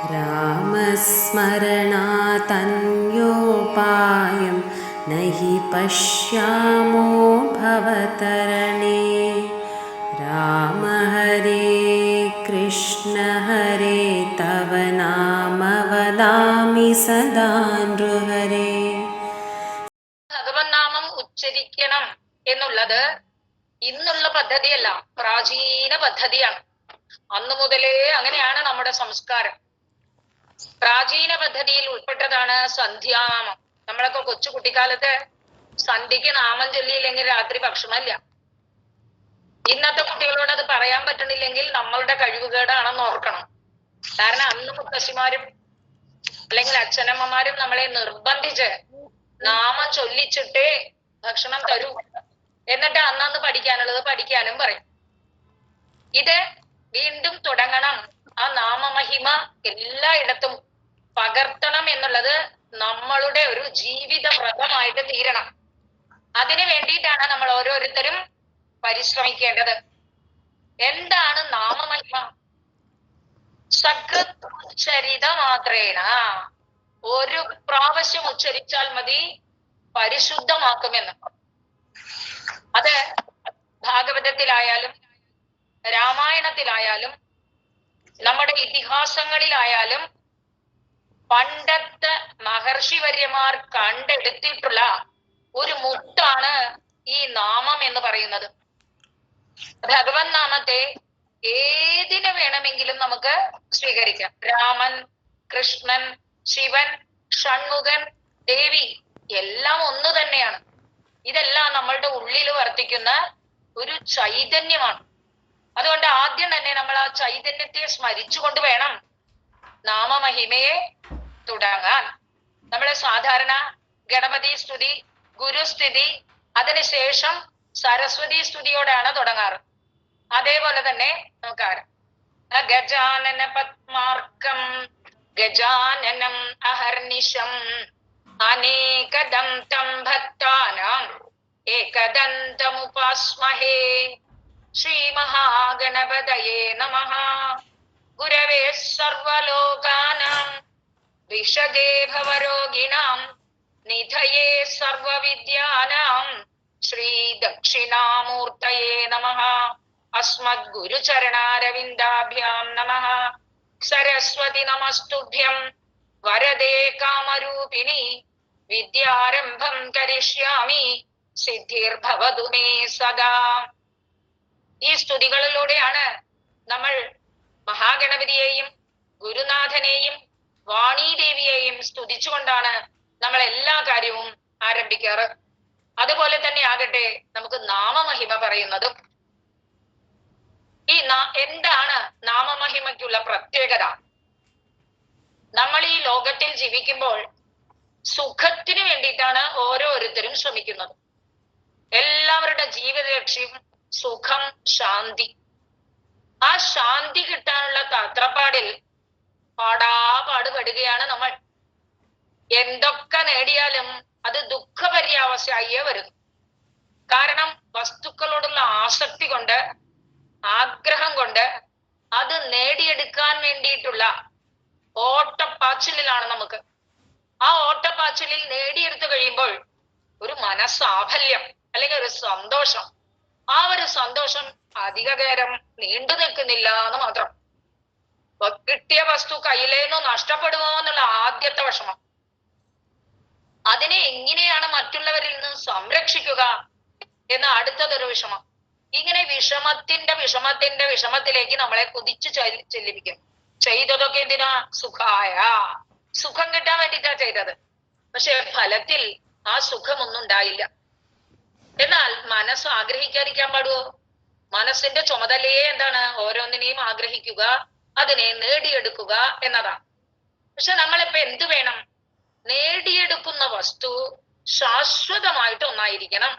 रामस्मरणातन्योपायं न हि पश्यामो भवतरणे। राम हरे कृष्ण हरे तव नाम वदामि सदा नृहरे. ഭഗവന്നാമം ഉച്ചരിക്കണം എന്നുള്ളത് ഇന്നുള്ള പദ്ധതിയല്ല, പ്രാചീന പദ്ധതിയാണ്. അന്നു മുതലേ അങ്ങനെയാണ് നമ്മുടെ സംസ്കാരം. പ്രാചീന പദ്ധതിയിൽ ഉൾപ്പെട്ടതാണ് സന്ധ്യാനാമം. നമ്മളൊക്കെ കൊച്ചു കുട്ടിക്കാലത്ത് സന്ധ്യക്ക് നാമം ചൊല്ലിയില്ലെങ്കിൽ രാത്രി ഭക്ഷണമില്ല. ഇന്നത്തെ കുട്ടികളോട് അത് പറയാൻ പറ്റണില്ലെങ്കിൽ നമ്മളുടെ കഴിവുകേടാണെന്ന് ഓർക്കണം. കാരണം അന്ന് മുത്തശ്ശിമാരും അല്ലെങ്കിൽ അച്ഛനമ്മമാരും നമ്മളെ നിർബന്ധിച്ച് നാമം ചൊല്ലിച്ചിട്ടേ ഭക്ഷണം തരൂ, എന്നിട്ട് അന്നന്ന് പഠിക്കാനുള്ളത് പഠിക്കാനും പറയും. ഇത് വീണ്ടും തുടങ്ങണം. ആ നാമമഹിമ എല്ലായിടത്തും പകർത്തണം എന്നുള്ളത് നമ്മളുടെ ഒരു ജീവിത വ്രതമായിട്ട് തീരണം. അതിനു വേണ്ടിയിട്ടാണ് നമ്മൾ ഓരോരുത്തരും പരിശ്രമിക്കേണ്ടത്. എന്താണ് നാമമഹിമ? സകൃത് ഉച്ചരിത മാത്രേന, ഒരു പ്രാവശ്യം ഉച്ചരിച്ചാൽ മതി പരിശുദ്ധമാക്കുമെന്ന്. അത് ഭാഗവതത്തിലായാലും രാമായണത്തിലായാലും നമ്മുടെ ഇതിഹാസങ്ങളിലായാലും പണ്ടത്തെ മഹർഷിവര്യന്മാർ കണ്ടെടുത്തിട്ടുള്ള ഒരു മുത്താണ് ഈ നാമം എന്ന് പറയുന്നത്. ഭഗവൻ നാമത്തെ ഏതിന് വേണമെങ്കിലും നമുക്ക് സ്വീകരിക്കാം. രാമൻ, കൃഷ്ണൻ, ശിവൻ, ഷൺമുഖൻ, ദേവി എല്ലാം ഒന്ന് തന്നെയാണ്. ഇതെല്ലാം നമ്മളുടെ ഉള്ളിൽ വർത്തിക്കുന്ന ഒരു ചൈതന്യമാണ്. അതുകൊണ്ട് ആദ്യം തന്നെ നമ്മൾ ആ ചൈതന്യത്തെ സ്മരിച്ചുകൊണ്ട് വേണം നാമമഹിമയെ തുടങ്ങാൻ. നമ്മൾ സാധാരണ ഗണപതി സ്തുതി, ഗുരുസ്തുതി, അതിനുശേഷം സരസ്വതി സ്തുതിയോടാണ് തുടങ്ങാറ്. അതേപോലെ തന്നെ നമുക്കറിയാം, ഗജാനന പത്മാർക്കം ഗജാനനം അഹർനിശം അനേകദന്തം ഭക്താനാം ഏകദന്തമുപാസ്മഹേ. ശ്രീ മഹാഗണപതയേ നമഃ. ഗുരവേ സർവലോകാനാം വിഷഗേ ഭവരോഗിണാം നിധയേ സർവവിദ്യാനാം ശ്രീ ദക്ഷിണാമൂർത്തയേ നമഃ. അസ്മദ് ഗുരുചരണാരവിന്ദാഭ്യാം നമഃ. സരസ്വതി നമസ്തുഭ്യം വരദേ കാമരൂപിണി. വിദ്യാരംഭം കരിഷ്യാമി സിദ്ധിർഭവതു മേ സദാ. ഈ സ്തുതികളിലൂടെയാണ് നമ്മൾ മഹാഗണപതിയെയും ഗുരുനാഥനെയും വാണീദേവിയെയും സ്തുതിച്ചുകൊണ്ടാണ് നമ്മൾ എല്ലാ കാര്യവും ആരംഭിക്കാറ്. അതുപോലെ തന്നെ ആകട്ടെ നമുക്ക് നാമമഹിമ പറയുന്നതും. ഈ എന്താണ് നാമമഹിമയ്ക്കുള്ള പ്രത്യേകത? നമ്മൾ ഈ ലോകത്തിൽ ജീവിക്കുമ്പോൾ സുഖത്തിന് വേണ്ടിയിട്ടാണ് ഓരോരുത്തരും ശ്രമിക്കുന്നത്. എല്ലാവരുടെ ജീവിത ലക്ഷ്യം സുഖം, ശാന്തി. ആ ശാന്തി കിട്ടാനുള്ള തത്രപ്പാടിൽ പാടുപെടുകയാണ് നമ്മൾ. എന്തൊക്കെ നേടിയാലും അത് ദുഃഖപര്യാവസ്ഥയായേ വരുന്നു. കാരണം വസ്തുക്കളോടുള്ള ആസക്തി കൊണ്ട്, ആഗ്രഹം കൊണ്ട് അത് നേടിയെടുക്കാൻ വേണ്ടിയിട്ടുള്ള ഓട്ടപ്പാച്ചിലാണ് നമുക്ക്. ആ ഓട്ടപ്പാച്ചിലിൽ നേടിയെടുത്തു കഴിയുമ്പോൾ ഒരു മനസ്സാഫല്യം അല്ലെങ്കിൽ ഒരു സന്തോഷം. ആ ഒരു സന്തോഷം അധികനേരം നീണ്ടു നിൽക്കുന്നില്ല എന്ന് മാത്രം. കിട്ടിയ വസ്തു കയ്യിലേന്നു നഷ്ടപ്പെടുമോ എന്നുള്ള ആദ്യത്തെ വിഷമം. അതിനെ എങ്ങനെയാണ് മറ്റുള്ളവരിൽ നിന്ന് സംരക്ഷിക്കുക എന്ന അടുത്തതൊരു വിഷമം. ഇങ്ങനെ വിഷമത്തിലേക്ക് നമ്മളെ കുതിച്ചു ചെല്ലിപ്പിക്കും. ചെയ്തതൊക്കെ എന്തിനാ? സുഖായ, സുഖം കിട്ടാൻ വേണ്ടിയിട്ടാ ചെയ്തത്. പക്ഷെ ഫലത്തിൽ ആ സുഖമൊന്നും ഉണ്ടായില്ല. എന്നാൽ മനസ്സ് ആഗ്രഹിക്കാതിരിക്കാൻ പാടുവോ? മനസ്സിന്റെ ചുമതലയെ എന്താണ്? ഓരോന്നിനെയും ആഗ്രഹിക്കുക, അതിനെ നേടിയെടുക്കുക എന്നതാണ്. പക്ഷെ നമ്മളിപ്പോ എന്തു വേണം? നേടിയെടുക്കുന്ന വസ്തു ശാശ്വതമായിട്ട് ഒന്നായിരിക്കണം.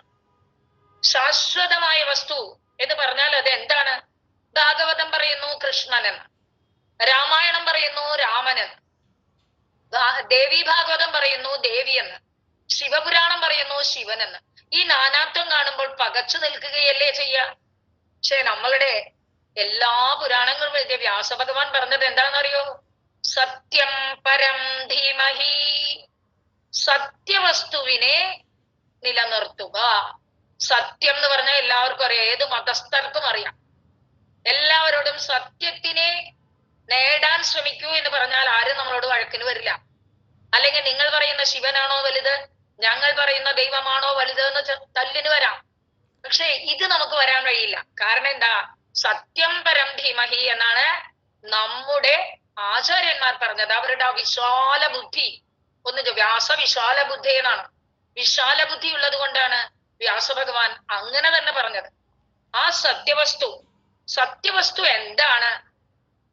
ശാശ്വതമായ വസ്തു എന്ന് പറഞ്ഞാൽ അത് എന്താണ്? ഭാഗവതം പറയുന്നു കൃഷ്ണനെന്ന്, രാമായണം പറയുന്നു രാമനെന്ന്, ദേവി ഭാഗവതം പറയുന്നു ദേവിയെന്ന്, ശിവപുരാണം പറയുന്നു ശിവനെന്ന്. ഈ നാനാത്വം കാണുമ്പോൾ പകച്ചു നിൽക്കുകയല്ലേ ചെയ്യുക? പക്ഷെ നമ്മളുടെ എല്ലാ പുരാണങ്ങളും എഴുതിയ വ്യാസഭഗവാൻ പറഞ്ഞത് എന്താണെന്നറിയോ? സത്യം പരം ധീമഹി. സത്യവസ്തുവിനെ നിലനിർത്തുക. സത്യം എന്ന് പറഞ്ഞാൽ എല്ലാവർക്കും അറിയാം, ഏത് മതസ്ഥർക്കും അറിയാം. എല്ലാവരോടും സത്യത്തിനെ നേടാൻ ശ്രമിക്കൂ എന്ന് പറഞ്ഞാൽ ആരും നമ്മളോട് വഴക്കിന് വരില്ല. അല്ലെങ്കിൽ നിങ്ങൾ പറയുന്ന ശിവനാണോ വലുത്, ഞങ്ങൾ പറയുന്ന ദൈവമാണോ വലുത് എന്ന് തല്ലിന് വരാം. പക്ഷെ ഇത് നമുക്ക് വരാൻ കഴിയില്ല. കാരണം എന്താ? സത്യം പരം ധീമഹി എന്നാണ് നമ്മുടെ ആചാര്യന്മാർ പറഞ്ഞത്. അവരുടെ ആ വിശാല ബുദ്ധി, വ്യാസ വിശാല ബുദ്ധി എന്നാണ്. വിശാല ബുദ്ധി ഉള്ളത് കൊണ്ടാണ് വ്യാസഭഗവാൻ അങ്ങനെ തന്നെ പറഞ്ഞത്. ആ സത്യവസ്തു, സത്യവസ്തു എന്താണ്?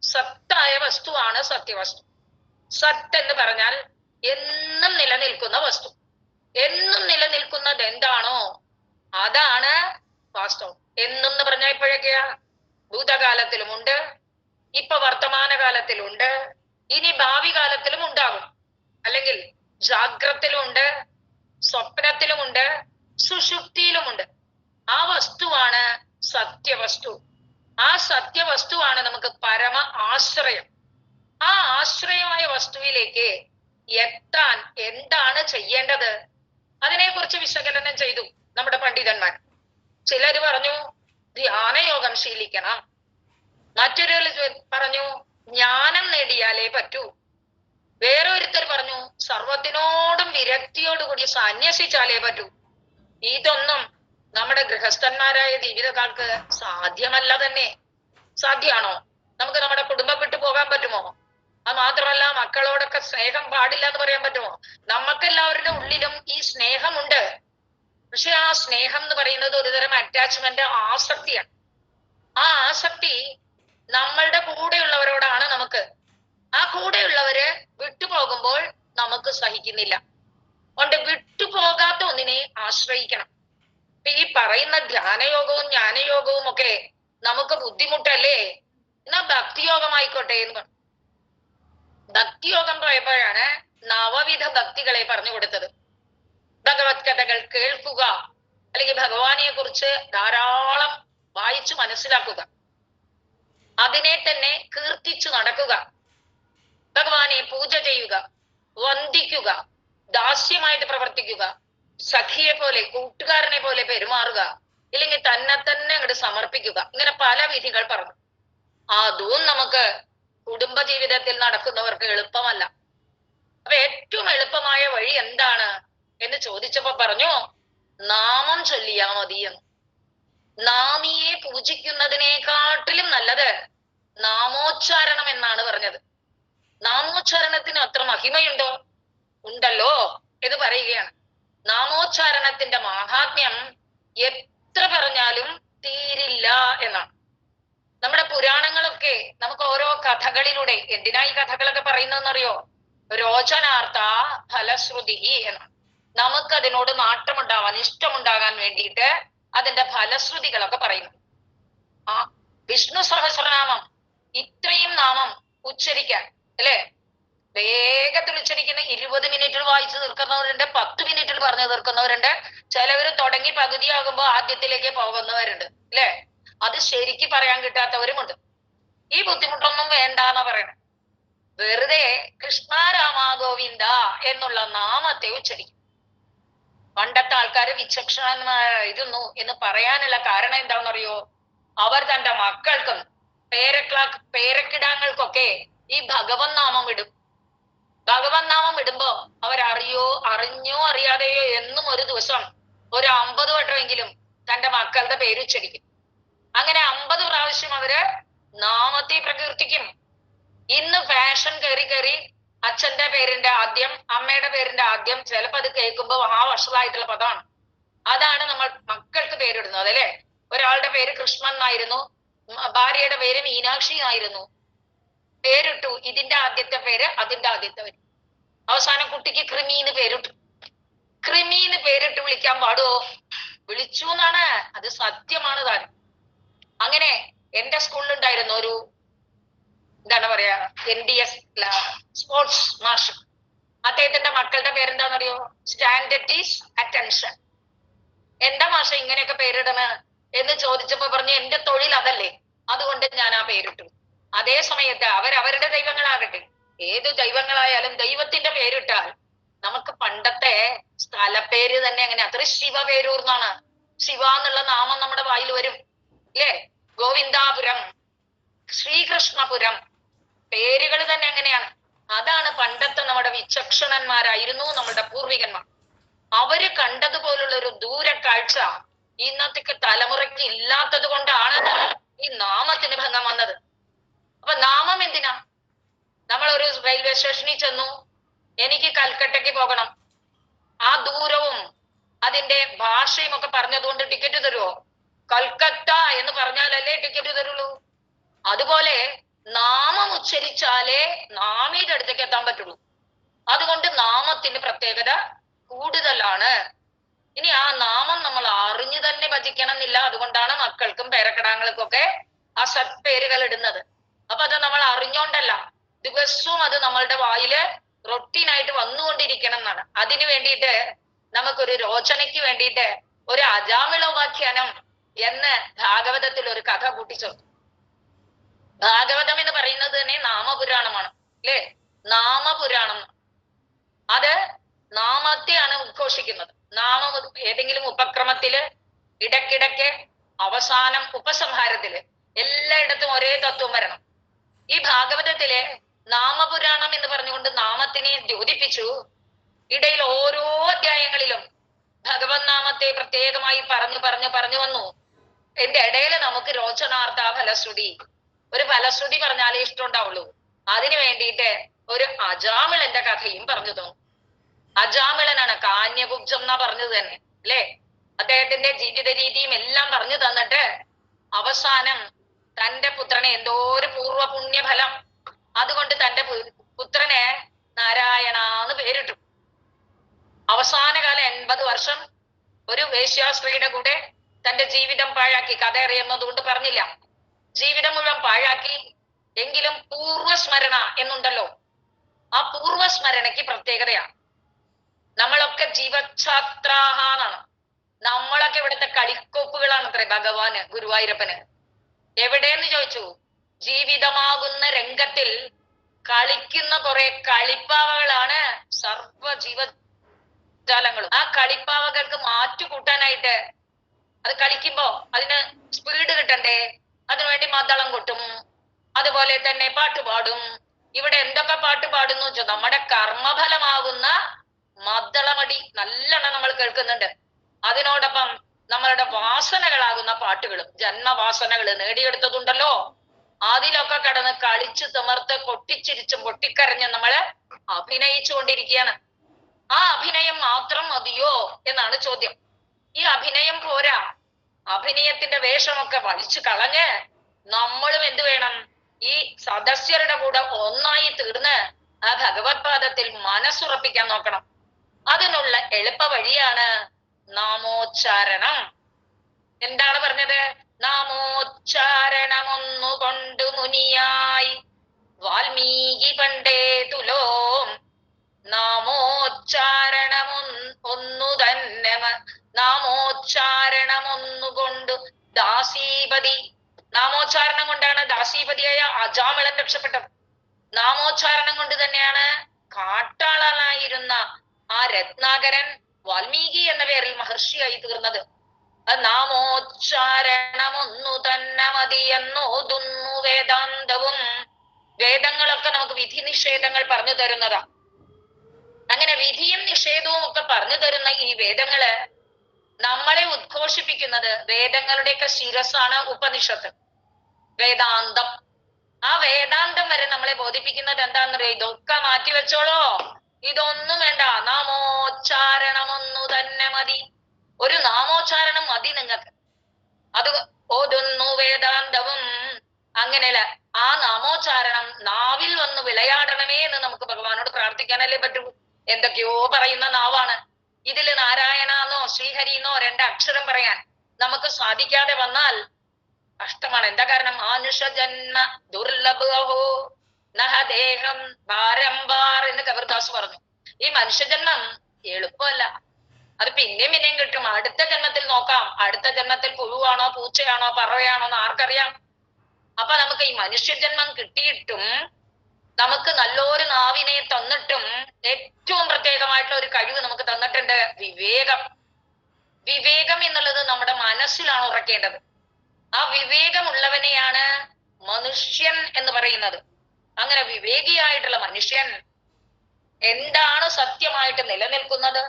സത്തായ വസ്തുവാണ് സത്യവസ്തു. സത്ത് എന്ന് പറഞ്ഞാൽ എന്നും നിലനിൽക്കുന്ന വസ്തു. എന്നും നിലനിൽക്കുന്നത് എന്താണോ അതാണ് വാസ്തവം. എന്നും എന്ന് പറഞ്ഞാൽ ഇപ്പോഴൊക്കെയാ? ഭൂതകാലത്തിലുമുണ്ട്, ഇപ്പൊ വർത്തമാനകാലത്തിലുണ്ട്, ഇനി ഭാവി കാലത്തിലും ഉണ്ടാകും. അല്ലെങ്കിൽ ജാഗ്രത്തിലുമുണ്ട്, സ്വപ്നത്തിലുമുണ്ട്, സുഷുപ്തിയിലുമുണ്ട്. ആ വസ്തുവാണ് സത്യവസ്തു. ആ സത്യവസ്തുവാണ് നമുക്ക് പരമ ആശ്രയം. ആ ആശ്രയമായ വസ്തുവിലേക്ക് എത്താൻ എന്താണ് ചെയ്യേണ്ടത്? അതിനെക്കുറിച്ച് വിശകലനം ചെയ്തു നമ്മുടെ പണ്ഡിതന്മാർ. ചിലര് പറഞ്ഞു ധ്യാനയോഗം ശീലിക്കണം, മറ്റൊരു പറഞ്ഞു ജ്ഞാനം നേടിയാലേ പറ്റൂ, വേറൊരുത്തർ പറഞ്ഞു സർവത്തിനോടും വിരക്തിയോടുകൂടി സന്യസിച്ചാലേ പറ്റൂ. ഇതൊന്നും നമ്മുടെ ഗൃഹസ്ഥന്മാരായ ജീവിതക്കാർക്ക് സാധ്യമല്ല തന്നെ. സാധ്യമാണോ? നമുക്ക് നമ്മുടെ കുടുംബം വിട്ടു പോകാൻ പറ്റുമോ? അത് മാത്രമല്ല, മക്കളോടൊക്കെ സ്നേഹം പാടില്ല എന്ന് പറയാൻ പറ്റുമോ? നമുക്കെല്ലാവരുടെ ഉള്ളിലും ഈ സ്നേഹമുണ്ട്. പക്ഷെ ആ സ്നേഹം എന്ന് പറയുന്നത് ഒരുതരം അറ്റാച്ച്മെന്റ്, ആസക്തിയാണ്. ആ ആസക്തി നമ്മളുടെ കൂടെയുള്ളവരോടാണ്. നമുക്ക് ആ കൂടെയുള്ളവര് വിട്ടുപോകുമ്പോൾ നമുക്ക് സഹിക്കുന്നില്ല. അതുകൊണ്ട് വിട്ടുപോകാത്ത ഒന്നിനെ ആശ്രയിക്കണം. ഈ പറയുന്ന ധ്യാനയോഗവും ജ്ഞാനയോഗവും ഒക്കെ നമുക്ക് ബുദ്ധിമുട്ടല്ലേ? എന്നാ ഭക്തിയോഗമായിക്കോട്ടെ എന്ന് പറഞ്ഞു. ഭക്തിയോഗം പോയപ്പോഴാണ് നവവിധ ഭക്തികളെ പറഞ്ഞു കൊടുത്തത്. ഭഗവത് കഥകൾ കേൾക്കുക, അല്ലെങ്കിൽ ഭഗവാനെ കുറിച്ച് ധാരാളം വായിച്ചു മനസ്സിലാക്കുക, അതിനെ തന്നെ കീർത്തിച്ചു നടക്കുക, ഭഗവാനെ പൂജ ചെയ്യുക, വന്ദിക്കുക, ദാസ്യമായിട്ട് പ്രവർത്തിക്കുക, സഖിയെ പോലെ കൂട്ടുകാരനെ പോലെ പെരുമാറുക, ഇല്ലെങ്കിൽ തന്നെ അങ്ങോട്ട് സമർപ്പിക്കുക. ഇങ്ങനെ പല വിധികൾ പറഞ്ഞു. അതും നമുക്ക് കുടുംബ ജീവിതത്തിൽ നടക്കുന്നവർക്ക് എളുപ്പമല്ല. അപ്പൊ ഏറ്റവും എളുപ്പമായ വഴി എന്താണ് എന്ന് ചോദിച്ചപ്പോ പറഞ്ഞു നാമം ചൊല്ലിയാ മതിയെന്ന്. നാമിയെ പൂജിക്കുന്നതിനേക്കാട്ടിലും നല്ലത് നാമോച്ചാരണം എന്നാണ് പറഞ്ഞത്. നാമോച്ചാരണത്തിന് അത്ര മഹിമയുണ്ടോ? ഉണ്ടല്ലോ എന്ന് പറയുകയാണ്. നാമോച്ചാരണത്തിന്റെ മാഹാത്മ്യം എത്ര പറഞ്ഞാലും തീരില്ല എന്നാണ്. നമ്മുടെ പുരാണങ്ങളൊക്കെ നമുക്ക് ഓരോ കഥകളിലൂടെ, എന്തിനാ ഈ കഥകളൊക്കെ പറയുന്നതെന്നറിയോ? രോചനാർത്ഥ ഫലശ്രുതി എന്നാണ്. നമുക്കതിനോട് നാട്ടമുണ്ടാവാൻ, ഇഷ്ടമുണ്ടാകാൻ വേണ്ടിയിട്ട് അതിന്റെ ഫലശ്രുതികളൊക്കെ പറയുന്നു. ആ വിഷ്ണു സഹസ്രനാമം, ഇത്രയും നാമം ഉച്ചരിക്കാൻ അല്ലെ, വേഗത്തിൽ ഉച്ചരിക്കുന്ന 20 മിനിറ്റിൽ വായിച്ചു തീർക്കുന്നവരുണ്ട്, 10 മിനിറ്റിൽ പറഞ്ഞു തീർക്കുന്നവരുണ്ട്, ചിലവര് തുടങ്ങി പകുതിയാകുമ്പോ ആദ്യത്തിലേക്ക് പോകുന്നവരുണ്ട് അല്ലെ. അത് ശരിക്ക് പറയാൻ കിട്ടാത്തവരുമുണ്ട്. ഈ ബുദ്ധിമുട്ടൊന്നും വേണ്ടാന്ന് പറയണം. വെറുതെ കൃഷ്ണ രാമ ഗോവിന്ദ എന്നുള്ള നാമത്തെ ഉച്ചരിക്കും. പണ്ടത്തെ ആൾക്കാര് വിചക്ഷണന്മാരായിരുന്നു എന്ന് പറയാനുള്ള കാരണം എന്താണെന്നറിയോ? അവർ തന്റെ മക്കൾക്കും പേരക്കിടാങ്ങൾക്കൊക്കെ ഈ ഭഗവൻ നാമം ഇടും. ഭഗവൻ നാമം ഇടുമ്പോ അറിഞ്ഞോ അറിയാതെയോ എന്നും ഒരു ദിവസം ഒരു 50 വട്ടമെങ്കിലും തന്റെ മക്കളുടെ പേര് ഉച്ചരിക്കും. അങ്ങനെ 50 പ്രാവശ്യം അവര് നാമത്തെ പ്രകീർത്തിക്കും. ഇന്ന് ഫാഷൻ കയറി അച്ഛന്റെ പേരിന്റെ ആദ്യം, അമ്മയുടെ പേരിന്റെ ആദ്യം, ചിലപ്പോ അത് കേൾക്കുമ്പോ വഷളായിട്ടുള്ള പദമാണ്. അതാണ് നമ്മൾ മക്കൾക്ക് പേരിടുന്നത് അല്ലെ. ഒരാളുടെ പേര് കൃഷ്ണൻ എന്നായിരുന്നു, ഭാര്യയുടെ പേര് മീനാക്ഷി എന്നായിരുന്നു. പേരിട്ടു, ഇതിന്റെ ആദ്യത്തെ പേര് അതിന്റെ ആദ്യത്തെ പേര്. അവസാനം കുട്ടിക്ക് കൃമീന്ന് പേരിട്ടു. കൃമീന്ന് പേരിട്ട് വിളിക്കാൻ പാടുവോ? വിളിച്ചു എന്നാണ്, അത് സത്യമാണ് താനും. അങ്ങനെ എന്റെ സ്കൂളിലുണ്ടായിരുന്നു ഒരു എന്താണ് പറയാ, NDS സ്പോർട്സ് മാസ്റ്റർ. അദ്ദേഹത്തിന്റെ മക്കളുടെ പേരെന്താണെന്നറിയോ? Standard is attention. എന്താ മാഷ ഇങ്ങനെയൊക്കെ പേരിടണ എന്ന് ചോദിച്ചപ്പോ പറഞ്ഞു, എന്റെ തൊഴിൽ അതല്ലേ, അതുകൊണ്ട് ഞാൻ ആ പേരിട്ടു. അതേ സമയത്ത് അവരവരുടെ ദൈവങ്ങളാകട്ടെ, ഏത് ദൈവങ്ങളായാലും ദൈവത്തിന്റെ പേരിട്ടാൽ നമുക്ക് പണ്ടത്തെ സ്ഥലപ്പേര് തന്നെ അങ്ങനെ അത്ര ശിവപേരൂർ എന്നാണ്. ശിവ എന്നുള്ള നാമം നമ്മുടെ വായിൽ വരും ഇല്ലേ? ഗോവിന്ദാപുരം, ശ്രീകൃഷ്ണപുരം, പേരുകൾ തന്നെ അങ്ങനെയാണ്. അതാണ് പണ്ടത്തെ നമ്മുടെ വിചക്ഷണന്മാരായിരുന്നു നമ്മുടെ പൂർവികന്മാർ. അവര് കണ്ടതുപോലുള്ള ഒരു ദൂരക്കാഴ്ച ഇന്നത്തെ തലമുറയ്ക്ക് ഇല്ലാത്തത് കൊണ്ടാണ് ഈ നാമത്തിന് ഭംഗം വന്നത്. അപ്പൊ നാമം എന്തിനാ? നമ്മൾ ഒരു റെയിൽവേ സ്റ്റേഷനിൽ ചെന്നു, എനിക്ക് കൽക്കട്ടയ്ക്ക് പോകണം, ആ ദൂരവും അതിന്റെ ഭാഷയും ഒക്കെ പറഞ്ഞതുകൊണ്ട് ടിക്കറ്റ് തരുമോ? കൽക്കത്ത എന്ന് പറഞ്ഞാലല്ലേ ടിക്കറ്റ് തരുള്ളൂ. അതുപോലെ നാമം ഉച്ചരിച്ചാലേ നാമിയുടെ അടുത്തേക്ക് എത്താൻ പറ്റുള്ളൂ. അതുകൊണ്ട് നാമത്തിന്റെ പ്രത്യേകത കൂടുതലാണ്. ഇനി ആ നാമം നമ്മൾ അറിഞ്ഞു തന്നെ ഭജിക്കണം എന്നില്ല. അതുകൊണ്ടാണ് മക്കൾക്കും പേരക്കിടാങ്ങൾക്കും ഒക്കെ ആ സത്പേരുകൾ ഇടുന്നത്. അപ്പൊ അത് നമ്മൾ അറിഞ്ഞോണ്ടല്ല, ദിവസവും അത് നമ്മളുടെ വായില് റൊട്ടീനായിട്ട് വന്നുകൊണ്ടിരിക്കണം എന്നാണ്. അതിനു വേണ്ടിയിട്ട് നമുക്കൊരു രോചനയ്ക്ക് വേണ്ടിയിട്ട് ഒരു അജാമിളോപാഖ്യാനം എന്ന് ഭാഗവതത്തിൽ ഒരു കഥ കൂട്ടിച്ചേർത്തു. ഭാഗവതം എന്ന് പറയുന്നത് തന്നെ നാമപുരാണമാണ് അല്ലേ? നാമപുരാണം, അത് നാമത്തെയാണ് ഉദ്ഘോഷിക്കുന്നത്. നാമം ഏതെങ്കിലും ഉപക്രമത്തില്, ഇടക്കിടക്ക്, അവസാനം, ഉപസംഹാരത്തില് എല്ലായിടത്തും ഒരേ തത്വം വരണം. ഈ ഭാഗവതത്തിലെ നാമപുരാണം എന്ന് പറഞ്ഞുകൊണ്ട് നാമത്തിനെ ദ്യോതിപ്പിച്ചു. ഇടയിൽ ഓരോ അധ്യായങ്ങളിലും ഭഗവത് നാമത്തെ പ്രത്യേകമായി പറഞ്ഞു വന്നു. എന്റെ ഇടയിൽ നമുക്ക് രോചനാർത്ഥ ഫലശ്രുതി, ഒരു ഫലശ്രുതി പറഞ്ഞാലേ ഇഷ്ടം ഉണ്ടാവുള്ളൂ. അതിനു വേണ്ടിയിട്ട് ഒരു അജാമിളന്റെ കഥയും പറഞ്ഞു തന്നു. അജാമിളനാണ്, കാന്യകുബ്ജം എന്നാ പറഞ്ഞത് തന്നെ അല്ലേ? അദ്ദേഹത്തിന്റെ ജീവിത രീതിയും എല്ലാം പറഞ്ഞു തന്നിട്ട് അവസാനം തന്റെ പുത്രനെ, എന്തോ ഒരു പൂർവ്വ പുണ്യഫലം, അതുകൊണ്ട് തന്റെ പുത്രനെ നാരായണ എന്ന് പേരിട്ടു. അവസാന കാലം 80 വർഷം ഒരു വേശ്യാസ്ത്രീയുടെ കൂടെ തന്റെ ജീവിതം പാഴാക്കി. കഥ അറിയുന്നത് കൊണ്ട് പറഞ്ഞില്ല. ജീവിതം മുഴുവൻ പാഴാക്കി. എങ്കിലും പൂർവ്വസ്മരണ എന്നുണ്ടല്ലോ, ആ പൂർവ്വസ്മരണയ്ക്ക് പ്രത്യേകതയാണ്. നമ്മളൊക്കെ ജീവഛാത്രാഹ എന്നാണ്. നമ്മളൊക്കെ ഇവിടുത്തെ കളിക്കോപ്പുകളാണ് അത്രേ ഭഗവാന്, ഗുരുവായൂരപ്പന്. എവിടെയെന്ന് ചോദിച്ചു, ജീവിതമാകുന്ന രംഗത്തിൽ കളിക്കുന്ന കുറെ കളിപ്പാവകളാണ് സർവ ജീവജാലങ്ങളും. ആ കളിപ്പാവകൾക്ക് മാറ്റുകൂട്ടാനായിട്ട് അത് കളിക്കുമ്പോ അതിന് സ്പീഡ് കിട്ടണ്ടേ, അതിനുവേണ്ടി മദ്ദളം കൊട്ടും, അതുപോലെ തന്നെ പാട്ടുപാടും. ഇവിടെ എന്തൊക്കെ പാട്ട് പാടുന്നു വെച്ചോ, നമ്മുടെ കർമ്മഫലമാകുന്ന മദ്ദളമടി നല്ലോണം നമ്മൾ കേൾക്കുന്നുണ്ട്. അതിനോടൊപ്പം നമ്മളുടെ വാസനകളാകുന്ന പാട്ടുകളും, ജന്മവാസനകൾ നേടിയെടുത്തതുണ്ടല്ലോ, അതിലൊക്കെ കടന്ന് കളിച്ചു തിമർത്ത് പൊട്ടിച്ചിരിച്ചും പൊട്ടിക്കരഞ്ഞും നമ്മള് അഭിനയിച്ചു കൊണ്ടിരിക്കുകയാണ്. ആ അഭിനയം മാത്രം മതിയോ എന്നാണ് ചോദ്യം. ഈ അഭിനയം പോരാ, അഭിനയത്തിന്റെ വേഷമൊക്കെ വലിച്ചു കളഞ്ഞ് നമ്മളും എന്ത് വേണം? ഈ സദസ്യരുടെ കൂടെ ഒന്നായി തീർന്ന് ആ ഭഗവത് പാദത്തിൽ മനസ്സുറപ്പിക്കാൻ നോക്കണം. അതിനുള്ള എളുപ്പ വഴിയാണ് നാമോച്ചാരണം. എന്താണ് പറഞ്ഞത്? നാമോച്ചാരണമൊന്നുകൊണ്ടു മുനിയായി വാൽമീകി പണ്ടേ തുലോം, നാമോച്ചാരണമൊന്നു തന്നെ നാമോച്ചാരണമൊന്നുകൊണ്ടു ദാസീപതി. നാമോച്ചാരണം കൊണ്ടാണ് ദാസീപതിയായ അജാമിളൻ രക്ഷപ്പെട്ടത്. നാമോച്ചാരണം കൊണ്ട് തന്നെയാണ് കാട്ടാളനായിരുന്ന ആ രത്നാകരൻ വാൽമീകി എന്ന പേരിൽ മഹർഷിയായി തീർന്നത്. നാമോച്ചാരണമൊന്നു തന്നെ മതിയെന്നോതുന്നു വേദാന്തവും. വേദങ്ങളൊക്കെ നമുക്ക് വിധി നിഷേധങ്ങൾ പറഞ്ഞു തരുന്നതാ. അങ്ങനെ വിധിയും നിഷേധവും ഒക്കെ പറഞ്ഞു തരുന്ന ഈ വേദങ്ങള് നമ്മളെ ഉദ്ഘോഷിപ്പിക്കുന്നത്, വേദങ്ങളുടെയൊക്കെ ശിരസാണ് ഉപനിഷത്ത്, വേദാന്തം. ആ വേദാന്തം വരെ നമ്മളെ ബോധിപ്പിക്കുന്നത് എന്താണെന്നറിയോ? ഇതൊക്കെ മാറ്റി വെച്ചോളോ, ഇതൊന്നും വേണ്ട, നാമോച്ചാരണമൊന്നു തന്നെ മതി. ഒരു നാമോച്ചാരണം മതി നിങ്ങൾക്ക്. അത് ഓതുന്നു വേദാന്തവും. അങ്ങനെയല്ല, ആ നാമോച്ചാരണം നാവിൽ വന്ന് വിളയാടണമേ എന്ന് നമുക്ക് ഭഗവാനോട് പ്രാർത്ഥിക്കാനല്ലേ പറ്റൂ. എന്തൊക്കെയോ പറയുന്ന നാവാണ്. ഇതില് നാരായണന്നോ ശ്രീഹരിന്നോ 2 അക്ഷരം പറയാൻ നമുക്ക് സാധിക്കാതെ വന്നാൽ കഷ്ടമാണ്. എന്താ കാരണം? മാനുഷജന്മ ദുർലഭോ നഹദേഹം ബാരംബാർ എന്ന് കബീർദാസ് പറഞ്ഞു. ഈ മനുഷ്യജന്മം എളുപ്പമല്ല. അത് പിന്നെയും പിന്നെയും കിട്ടും. അടുത്ത ജന്മത്തിൽ നോക്കാം. അടുത്ത ജന്മത്തിൽ പുഴുവാണോ പൂച്ചയാണോ പറവയാണോ എന്ന് ആർക്കറിയാം? അപ്പൊ നമുക്ക് ഈ മനുഷ്യജന്മം കിട്ടിയിട്ടും നമുക്ക് നല്ലൊരു നാവിനെ തന്നിട്ടും ഏറ്റവും പ്രത്യേകമായിട്ടുള്ള ഒരു കഴിവ് നമുക്ക് തന്നിട്ടുണ്ട്, വിവേകം. വിവേകം എന്നുള്ളത് നമ്മുടെ മനസ്സിലാണ് ഉറക്കേണ്ടത്. ആ വിവേകമുള്ളവനെയാണ് മനുഷ്യൻ എന്ന് പറയുന്നത്. അങ്ങനെ വിവേകിയായിട്ടുള്ള മനുഷ്യൻ എന്താണ് സത്യമായിട്ട് നിലനിൽക്കുന്നത്,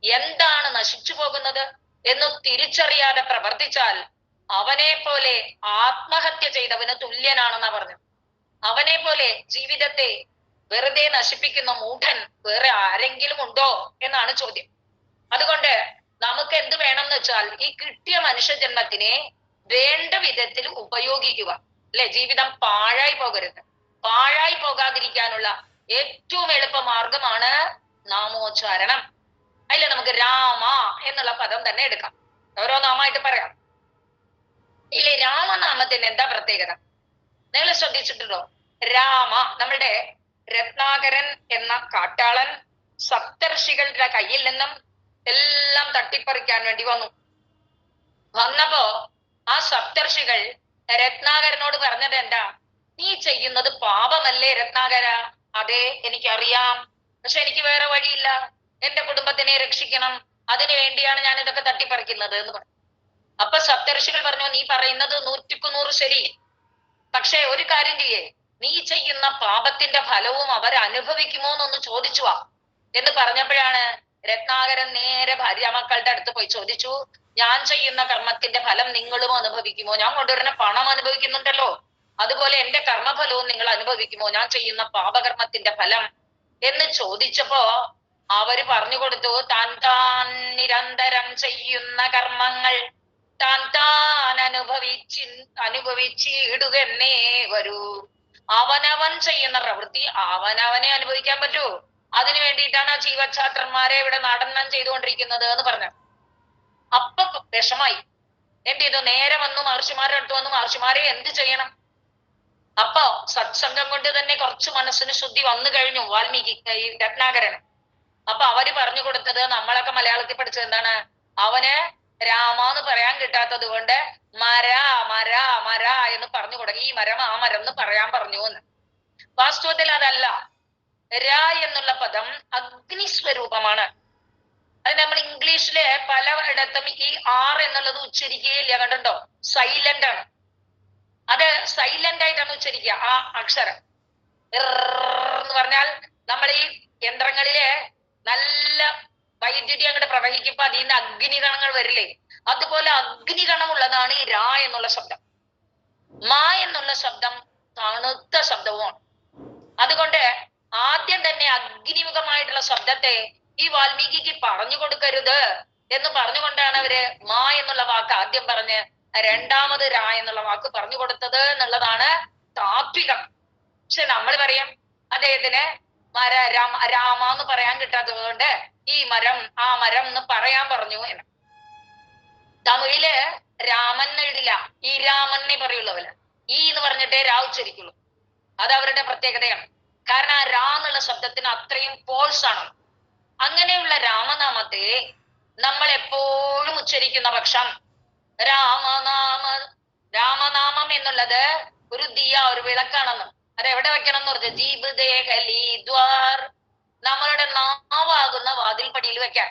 എന്താണ് നശിച്ചു പോകുന്നത് എന്ന് തിരിച്ചറിയാതെ പ്രവർത്തിച്ചാൽ അവനെ പോലെ ആത്മഹത്യ ചെയ്തവന് തുല്യനാണെന്നാ പറഞ്ഞു. അവനെ പോലെ ജീവിതത്തെ വെറുതെ നശിപ്പിക്കുന്ന മൂഢൻ വേറെ ആരെങ്കിലും ഉണ്ടോ എന്നാണ് ചോദ്യം. അതുകൊണ്ട് നമുക്ക് എന്ത് വേണമെന്ന് വെച്ചാൽ ഈ കിട്ടിയ മനുഷ്യജന്മത്തിനെ വേണ്ട വിധത്തിൽ ഉപയോഗിക്കുക, അല്ലെ? ജീവിതം പാഴായി പോകരുത്. പാഴായി പോകാതിരിക്കാനുള്ള ഏറ്റവും എളുപ്പ മാർഗമാണ് നാമോച്ചാരണം. അതിൽ നമുക്ക് രാമ എന്നുള്ള പദം തന്നെ എടുക്കാം, ഓരോ നാമായിട്ട് പറയാം. ഇല്ലേ, രാമനാമത്തിന് എന്താ പ്രത്യേകത നിങ്ങൾ ശ്രദ്ധിച്ചിട്ടുണ്ടോ? രാമ, നമ്മളുടെ രത്നാകരൻ എന്ന കാട്ടാളൻ സപ്തർഷികളുടെ കയ്യിൽ നിന്നും എല്ലാം തട്ടിപ്പറിക്കാൻ വേണ്ടി വന്നപ്പോ ആ സപ്തർഷികൾ രത്നാകരനോട് പറഞ്ഞത് എന്താ? നീ ചെയ്യുന്നത് പാപമല്ലേ രത്നാകര? അതെ, എനിക്കറിയാം, പക്ഷെ എനിക്ക് വേറെ വഴിയില്ല, എന്റെ കുടുംബത്തിനെ രക്ഷിക്കണം, അതിനു വേണ്ടിയാണ് ഞാൻ ഇതൊക്കെ തട്ടിപ്പറിക്കുന്നത് എന്ന് പറഞ്ഞു. അപ്പൊ സപ്തർഷികൾ പറഞ്ഞു, നീ പറയുന്നത് 100% ശരി, പക്ഷെ ഒരു കാര്യം ചെയ്യേ, നീ ചെയ്യുന്ന പാപത്തിന്റെ ഫലവും അവർ അനുഭവിക്കുമോ എന്നൊന്ന് ചോദിച്ചു വാ എന്ന് പറഞ്ഞപ്പോഴാണ് രത്നാകരൻ നേരെ ഭാര്യ മക്കളുടെ അടുത്ത് പോയി ചോദിച്ചു, ഞാൻ ചെയ്യുന്ന കർമ്മത്തിന്റെ ഫലം നിങ്ങളും അനുഭവിക്കുമോ? ഞാൻ കൊണ്ടുവരുന്ന പണം അനുഭവിക്കുന്നുണ്ടല്ലോ, അതുപോലെ എന്റെ കർമ്മഫലവും നിങ്ങൾ അനുഭവിക്കുമോ, ഞാൻ ചെയ്യുന്ന പാപകർമ്മത്തിന്റെ ഫലം എന്ന് ചോദിച്ചപ്പോ അവര് പറഞ്ഞു കൊടുത്തു, താൻ താൻ നിരന്തരം ചെയ്യുന്ന കർമ്മങ്ങൾ താൻ താൻ അനുഭവിച്ചിടുകന്നേ വരൂ. അവനവൻ ചെയ്യുന്ന പ്രവൃത്തി അവനവനെ അനുഭവിക്കാൻ പറ്റൂ. അതിനു വേണ്ടിയിട്ടാണ് ആ ജീവഛാത്രന്മാരെ ഇവിടെ നടനം ചെയ്തുകൊണ്ടിരിക്കുന്നത് എന്ന് പറഞ്ഞു. അപ്പൊ വിഷമായി. എന്ത് ചെയ്തു? നേരെ വന്നു മഹർഷിമാരുടെ അടുത്ത് വന്നു, മഹർഷിമാരെ എന്ത് ചെയ്യണം? അപ്പൊ സത്സംഗം കൊണ്ട് തന്നെ കുറച്ച് മനസ്സിന് ശുദ്ധി വന്നു കഴിഞ്ഞു വാൽമീകി ഈ രത്നാകരന്. അപ്പൊ അവര് പറഞ്ഞു കൊടുത്തത്, നമ്മളൊക്കെ മലയാളത്തിൽ പഠിച്ചത് എന്താണ്? അവന് രാമ എന്ന് പറയാൻ കിട്ടാത്തത് കൊണ്ട് മര മര മര എന്ന് പറഞ്ഞു കൊടുക്കും. ഈ മരം ആ മരം എന്ന് പറയാൻ പറഞ്ഞു എന്ന്. വാസ്തവത്തിൽ അതല്ല. ര എന്നുള്ള പദം അഗ്നിസ്വരൂപമാണ്. അത് നമ്മൾ ഇംഗ്ലീഷിലെ പലയിടത്തും ഈ ആർ എന്നുള്ളത് ഉച്ചരിക്കുകയില്ല, കണ്ടുണ്ടോ? സൈലന്റ് ആണ്. അത് സൈലന്റ് ആയിട്ടാണ് ഉച്ചരിക്കുക ആ അക്ഷരം. എന്ന് പറഞ്ഞാൽ നമ്മൾ ഈ യന്ത്രങ്ങളിലെ നല്ല വൈദ്യുതി അങ്ങോട്ട് പ്രവഹിക്കുമ്പോ അതിൽ നിന്ന് അഗ്നികണങ്ങൾ വരില്ലേ, അതുപോലെ അഗ്നികണമുള്ളതാണ് ഈ രാ എന്നുള്ള ശബ്ദം. മാ എന്നുള്ള ശബ്ദം തണുത്ത ശബ്ദവുമാണ്. അതുകൊണ്ട് ആദ്യം തന്നെ അഗ്നിമുഖമായിട്ടുള്ള ശബ്ദത്തെ ഈ വാൽമീകിക്ക് പറഞ്ഞു കൊടുക്കരുത് എന്ന് പറഞ്ഞുകൊണ്ടാണ് അവര് മാ എന്നുള്ള വാക്ക് ആദ്യം പറഞ്ഞ് രണ്ടാമത് രാ എന്നുള്ള വാക്ക് പറഞ്ഞു കൊടുത്തത് എന്നുള്ളതാണ് താത്വികം. പക്ഷെ നമ്മൾ പറയും അദ്ദേഹത്തിന് രാമ എന്ന് പറയാൻ കിട്ടാത്തത് കൊണ്ട് ഈ മരം ആ മരം എന്ന് പറയാൻ പറഞ്ഞു എന്ന്. തമിഴില് രാമൻ എഴുതില്ല, ഈ രാമനെ പറയുള്ളവര് ഈ എന്ന് പറഞ്ഞിട്ടേ രാ ഉച്ചരിക്കുള്ളൂ. അത് അവരുടെ പ്രത്യേകതയാണ്. കാരണം ആ രാ എന്നുള്ള ശബ്ദത്തിന് അത്രയും ഫോഴ്സ് ആണ്. അങ്ങനെയുള്ള രാമനാമത്തെ നമ്മൾ എപ്പോഴും ഉച്ചരിക്കുന്ന പക്ഷം രാമനാമം എന്നുള്ളത് ഒരു ദിയ, ഒരു വിളക്കാണെന്ന്. അത് എവിടെ വെക്കണം എന്ന് പറഞ്ഞാൽ ജീബ് ദേഹലി ദ്വാർ, നമ്മളുടെ നാവാകുന്ന വാതിൽപ്പടിയിൽ വെക്കാൻ.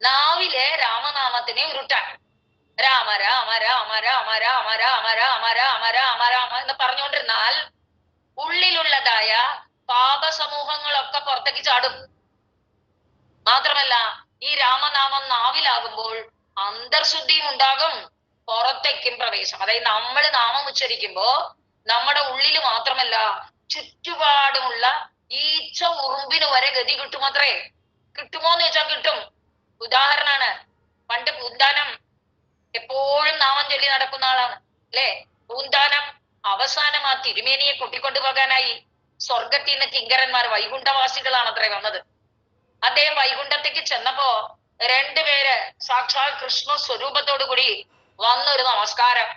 നാവിലെ രാമനാമത്തിനെ ഉരുട്ടാൻ. രാമ രാമ രാമ രാമ രാമ രാമ രാമ രാമ രാമ രാമ എന്ന് പറഞ്ഞുകൊണ്ടിരുന്നാൽ ഉള്ളിലുള്ളതായ പാപസമൂഹങ്ങളൊക്കെ പുറത്തേക്ക് ചാടും. മാത്രമല്ല ഈ രാമനാമം നാവിലാകുമ്പോൾ അന്തർശുദ്ധിയും ഉണ്ടാകും, പുറത്തേക്കും പ്രവേശം. അതായത് നമ്മൾ നാമം ഉച്ചരിക്കുമ്പോ നമ്മുടെ ഉള്ളിൽ മാത്രമല്ല ചുറ്റുപാടുമുള്ള ഈച്ച ഉറുമ്പിന് വരെ ഗതി കിട്ടുമത്രേ. കിട്ടുമോന്ന് ചോദിച്ചാൽ കിട്ടും. ഉദാഹരണാണ്, പണ്ട് പൂന്താനം എപ്പോഴും നാമം ചൊല്ലി നടക്കുന്ന ആളാണ്, അല്ലെ? പൂന്താനം അവസാനം ആ തിരുമേനിയെ കൊട്ടിക്കൊണ്ടു പോകാനായി സ്വർഗത്തിൽ നിന്ന് കിങ്കരന്മാർ, വൈകുണ്ഠവാസികളാണ് അത്രേ വന്നത്. അദ്ദേഹം വൈകുണ്ഠത്തേക്ക് ചെന്നപ്പോ രണ്ടുപേര് സാക്ഷാൽ കൃഷ്ണ സ്വരൂപത്തോടു കൂടി വന്നൊരു നമസ്കാരം.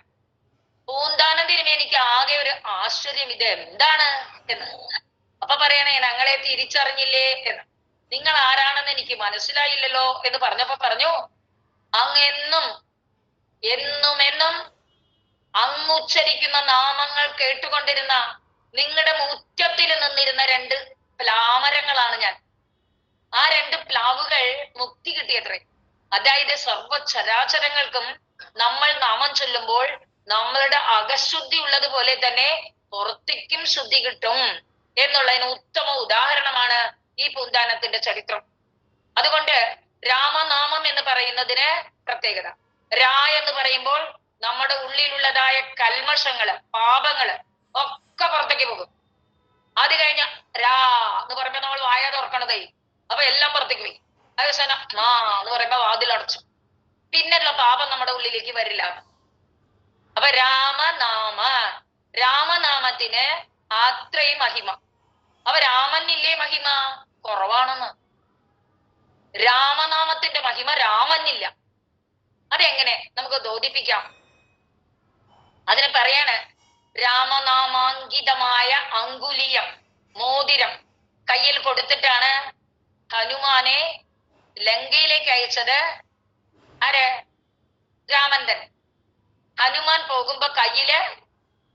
പൂന്താനം തിരുമേനിക്ക് ആകെ ഒരു ആശ്ചര്യം, ഇത് എന്താണ് എന്ന്. അപ്പൊ പറയണേ, ഞങ്ങളെ തിരിച്ചറിഞ്ഞില്ലേ എന്ന്. നിങ്ങൾ ആരാണെന്ന് എനിക്ക് മനസ്സിലായില്ലല്ലോ എന്ന് പറഞ്ഞപ്പോ പറഞ്ഞു, അങ്ങെന്നും എന്നും അങ്ങുച്ചരിക്കുന്ന നാമങ്ങൾ കേട്ടുകൊണ്ടിരുന്ന നിങ്ങളുടെ മുറ്റത്തിൽ നിന്നിരുന്ന രണ്ട് പ്ലാമരങ്ങളാണ് ഞാൻ. ആ രണ്ട് പ്ലാവുകൾ മുക്തി കിട്ടിയത്രേ. അതായത് സർവ്വചരാചരങ്ങൾക്കും നമ്മൾ നാമം ചൊല്ലുമ്പോൾ നമ്മളുടെ അകശുദ്ധി ഉള്ളതുപോലെ തന്നെ പുറത്തേക്കും ശുദ്ധി കിട്ടും എന്നുള്ളതിന് ഉത്തമ ഉദാഹരണമാണ് ഈ പൂന്താനത്തിന്റെ ചരിത്രം. അതുകൊണ്ട് രാമനാമം എന്ന് പറയുന്നതിന് പ്രത്യേകത. രാ എന്ന് പറയുമ്പോൾ നമ്മുടെ ഉള്ളിലുള്ളതായ കൽമഷങ്ങള്, പാപങ്ങള് ഒക്കെ പുറത്തേക്ക് പോകും. അത് കഴിഞ്ഞ രാ എന്ന് പറയുമ്പോ നമ്മൾ വായ തുറക്കണതേ, അപ്പൊ എല്ലാം പുറത്തേക്ക് പോയി. അതേസമയം മാ എന്ന് പറയുമ്പോ വാതിലടച്ചു, പിന്നെയുള്ള പാപം നമ്മുടെ ഉള്ളിലേക്ക് വരില്ല. അപ്പൊ രാമനാമത്തിന് അത്രയും മഹിമ. അപ്പൊ രാമനില്ലേ മഹിമ? കുറവാണെന്ന്. രാമനാമത്തിന്റെ മഹിമ രാമനില്ല. അതെങ്ങനെ നമുക്ക് ബോധിപ്പിക്കാം? അതിന് പറയാണ്, രാമനാമാങ്കിതമായ അങ്കുലീയം, മോതിരം കയ്യിൽ കൊടുത്തിട്ടാണ് ഹനുമാനെ ലങ്കയിലേക്ക് അയച്ചത്. ആര്? രാമൻ തന്നെ. ഹനുമാൻ പോകുമ്പോ കയ്യില്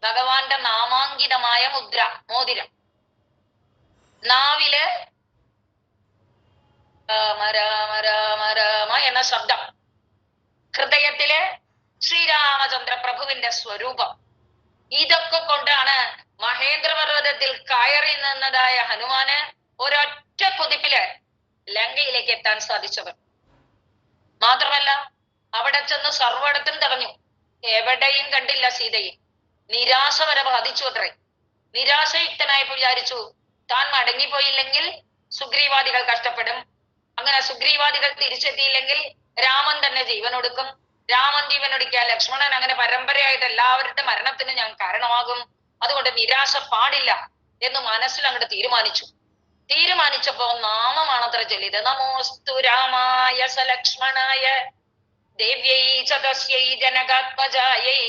ഭഗവാന്റെ നാമാങ്കിതമായ മുദ്ര, മോതിരം, നാവില് രാമ രാമ രാമ രാമ എന്ന ശബ്ദം, ഹൃദയത്തില് ശ്രീരാമചന്ദ്ര പ്രഭുവിന്റെ സ്വരൂപം. ഇതൊക്കെ കൊണ്ടാണ് മഹേന്ദ്രപർവ്വതത്തിൽ കയറി നിന്നതായ ഹനുമാന് ഒരൊറ്റ കുതിപ്പില് ലങ്കയിലേക്ക് എത്താൻ സാധിച്ചവർ. മാത്രമല്ല അവിടെ ചെന്ന് സർവ്വയിടത്തും തടഞ്ഞു, എവിടെയും കണ്ടില്ല സീതയെ. നിരാശ വരെ ബാധിച്ചു അത്രേ. നിരാശയുക്തനായപ്പോ വിചാരിച്ചു, താൻ മടങ്ങിപ്പോയില്ലെങ്കിൽ സുഗ്രീവാദികൾ കഷ്ടപ്പെടും. അങ്ങനെ സുഗ്രീവാദികൾ തിരിച്ചെത്തിയില്ലെങ്കിൽ രാമൻ തന്നെ ജീവനൊടുക്കും. രാമൻ ജീവനൊടുക്കിയാൽ ലക്ഷ്മണൻ അങ്ങനെ പരമ്പരയായിട്ട് എല്ലാവരുടെ മരണത്തിന് ഞാൻ കാരണമാകും. അതുകൊണ്ട് നിരാശ പാടില്ല എന്ന് മനസ്സിൽ അങ്ങോട്ട് തീരുമാനിച്ചപ്പോ നാമമാണത്ര ചൊല്ലിയത്. നമോസ്തു രാമായ സലക്ഷ്മണായ ദേവ്യൈ ചതസ്യൈ ജനകാത്മജായൈ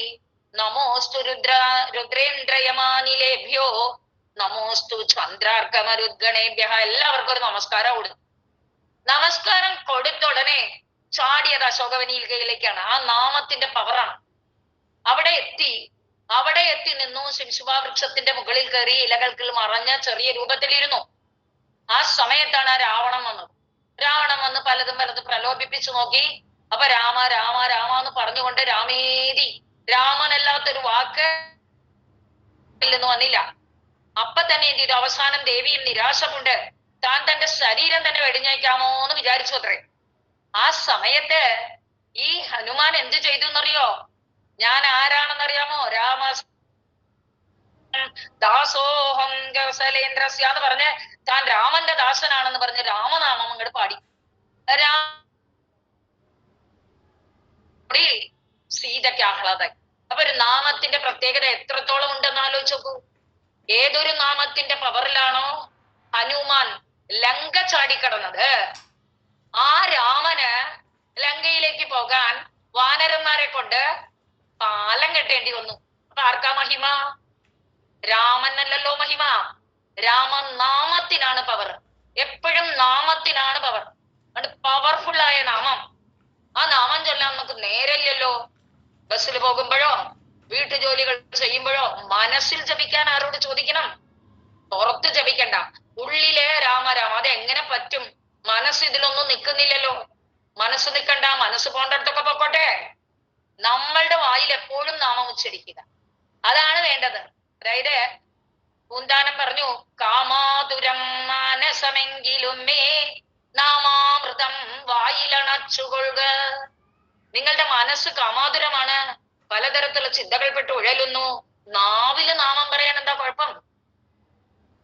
നമോസ്തു രുദ്രേന്ദ്രയമാനിലേഭ്യോ നമോസ്തു ചന്ദ്രാർക്കമരുദ്ഗണേഭ്യ. എല്ലാവർക്കും ഒരു നമസ്കാരം കൊടുത്തു. നമസ്കാരം കൊടുത്ത ഉടനെ ചാടിയത് അശോകവനിയിലേക്കാണ്. ആ നാമത്തിന്റെ പവറാണ്. അവിടെ എത്തി നിന്നു. ശിംശുഭാവൃക്ഷത്തിന്റെ മുകളിൽ കയറി ഇലകൾക്കിൽ മറഞ്ഞ ചെറിയ രൂപത്തിലിരുന്നു. ആ സമയത്താണ് രാവണൻ വന്നത്. രാവണൻ വന്ന് പലതും പ്രലോഭിപ്പിച്ചു നോക്കി. അപ്പൊ രാമ രാമ രാമ എന്ന് പറഞ്ഞുകൊണ്ട് രാമേതി, രാമനല്ലാത്തൊരു വാക്ക് നിന്ന് വന്നില്ല. അപ്പൊ തന്നെ എന്ത് ചെയ്തു? അവസാനം ദേവിയും നിരാശ കൊണ്ട് താൻ തന്റെ ശരീരം തന്നെ വെടിഞ്ഞേക്കാമോ എന്ന് വിചാരിച്ചു അത്രേ. ആ സമയത്ത് ഈ ഹനുമാൻ എന്ത് ചെയ്തു എന്നറിയോ? ഞാൻ ആരാണെന്നറിയാമോ? രാമ ദാസോഹം കൗസലേന്ദ്രസ്യ എന്ന് പറഞ്ഞ് താൻ രാമന്റെ ദാസനാണെന്ന് പറഞ്ഞ് രാമനാമം അങ്ങോട്ട് പാടി. സീതയ്ക്ക് ആഹ്ലാദായി. അപ്പൊ ഒരു നാമത്തിന്റെ പ്രത്യേകത എത്രത്തോളം ഉണ്ടെന്ന് ആലോചിച്ച് നോക്കൂ. ഏതൊരു നാമത്തിന്റെ പവറിലാണോ ഹനുമാൻ ലങ്ക ചാടിക്കടന്നത്, ആ രാമന് ലങ്കയിലേക്ക് പോകാൻ വാനരന്മാരെ കൊണ്ട് പാലം കെട്ടേണ്ടി വന്നു. അപ്പൊ ആർക്കാ മഹിമ? രാമനല്ലല്ലോ മഹിമ. രാമനാമത്തിനാണ് പവർ. എപ്പോഴും നാമത്തിനാണ് പവർ. അതുകൊണ്ട് പവർഫുൾ ആയ നാമം. ആ നാമം ചൊല്ലാൻ നമുക്ക് നേരമില്ലല്ലോ. ബസ്സിൽ പോകുമ്പോഴോ വീട്ടുജോലികൾ ചെയ്യുമ്പോഴോ മനസ്സിൽ ജപിക്കാൻ ആരോട് ചോദിക്കണം? പുറത്ത് ജപിക്കണ്ട, ഉള്ളിലെ രാമരാമ. അത് എങ്ങനെ പറ്റും? മനസ്സ് ഇതിലൊന്നും നിൽക്കുന്നില്ലല്ലോ. മനസ്സ് നിൽക്കണ്ട, മനസ്സ് പോകേണ്ടടുത്തൊക്കെ പൊക്കോട്ടെ. നമ്മളുടെ വായിൽ എപ്പോഴും നാമം ഉച്ചരിക്കുക, അതാണ് വേണ്ടത്. അതായത് പൂന്താനം പറഞ്ഞു, കാമാതുരം മാനസമെങ്കിലും മേ നാമാമൃതം വായിലണച്ചുകൊള്ളുക. നിങ്ങളുടെ മനസ്സ് കാമാതുരമാണ്, പലതരത്തിലുള്ള ചിന്തകൾപ്പെട്ട് ഉഴലുന്നു. നാവില് നാമം പറയാൻ എന്താ കുഴപ്പം?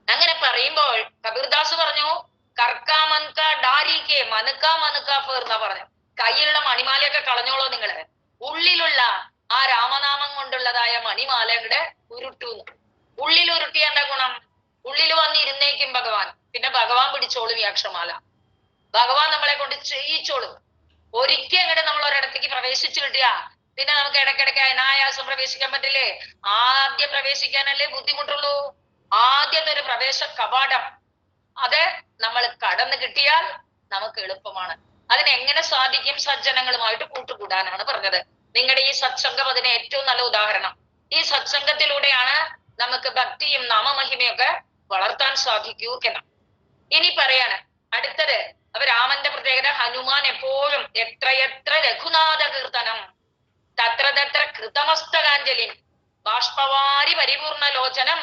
അങ്ങനെ പറയുമ്പോൾ കബീർദാസ് പറഞ്ഞു, കർക്കാ മൻക ഡാരിക്കെ മനുക്ക മനുക്ക ഫേർ എന്നാ പറഞ്ഞു. കയ്യിലുള്ള മണിമാലയൊക്കെ കളഞ്ഞോളൂ നിങ്ങള്. ഉള്ളിലുള്ള ആ രാമനാമം കൊണ്ടുള്ളതായ മണിമാലയുടെ ഉരുട്ടുന്നു. ഉള്ളിൽ ഉരുട്ടിയ എന്താ ഗുണം? ഉള്ളിൽ വന്നിരുന്നേക്കും ഭഗവാൻ. പിന്നെ ഭഗവാൻ പിടിച്ചോളും ഈ അക്ഷരമാല. ഭഗവാൻ നമ്മളെ കൊണ്ട് ചെയ്യിച്ചോളും. ഒരിക്കൽ അങ്ങോട്ട് നമ്മൾ ഒരിടത്തേക്ക് പ്രവേശിച്ചു കിട്ടിയ പിന്നെ നമുക്ക് ഇടയ്ക്കിടയ്ക്ക് അനായാസം പ്രവേശിക്കാൻ പറ്റില്ലേ? ആദ്യം പ്രവേശിക്കാനല്ലേ ബുദ്ധിമുട്ടുള്ളൂ. ആദ്യത്തെ ഒരു പ്രവേശ കവാടം അത് നമ്മൾ കടന്നു കിട്ടിയാൽ നമുക്ക് എളുപ്പമാണ്. അതിനെങ്ങനെ സാധിക്കും? സജ്ജനങ്ങളുമായിട്ട് കൂട്ടുകൂടാനാണ് പറഞ്ഞത്. നിങ്ങളുടെ ഈ സത്സംഗം അതിന് ഏറ്റവും നല്ല ഉദാഹരണം. ഈ സത്സംഗത്തിലൂടെയാണ് നമുക്ക് ഭക്തിയും നാമമഹിമയൊക്കെ വളർത്താൻ സാധിക്കൂ എന്നാണ്. ഇനി പറയാണ് അടുത്തത്. അപ്പൊ രാമന്റെ പ്രത്യേകത, ഹനുമാൻ എപ്പോഴും എത്രയെത്ര രഘുനാഥ കീർത്തനം തത്ര തത്ര കൃതമസ്തകാഞ്ജലിം ബാഷ്പവാരി പരിപൂർണ ലോചനം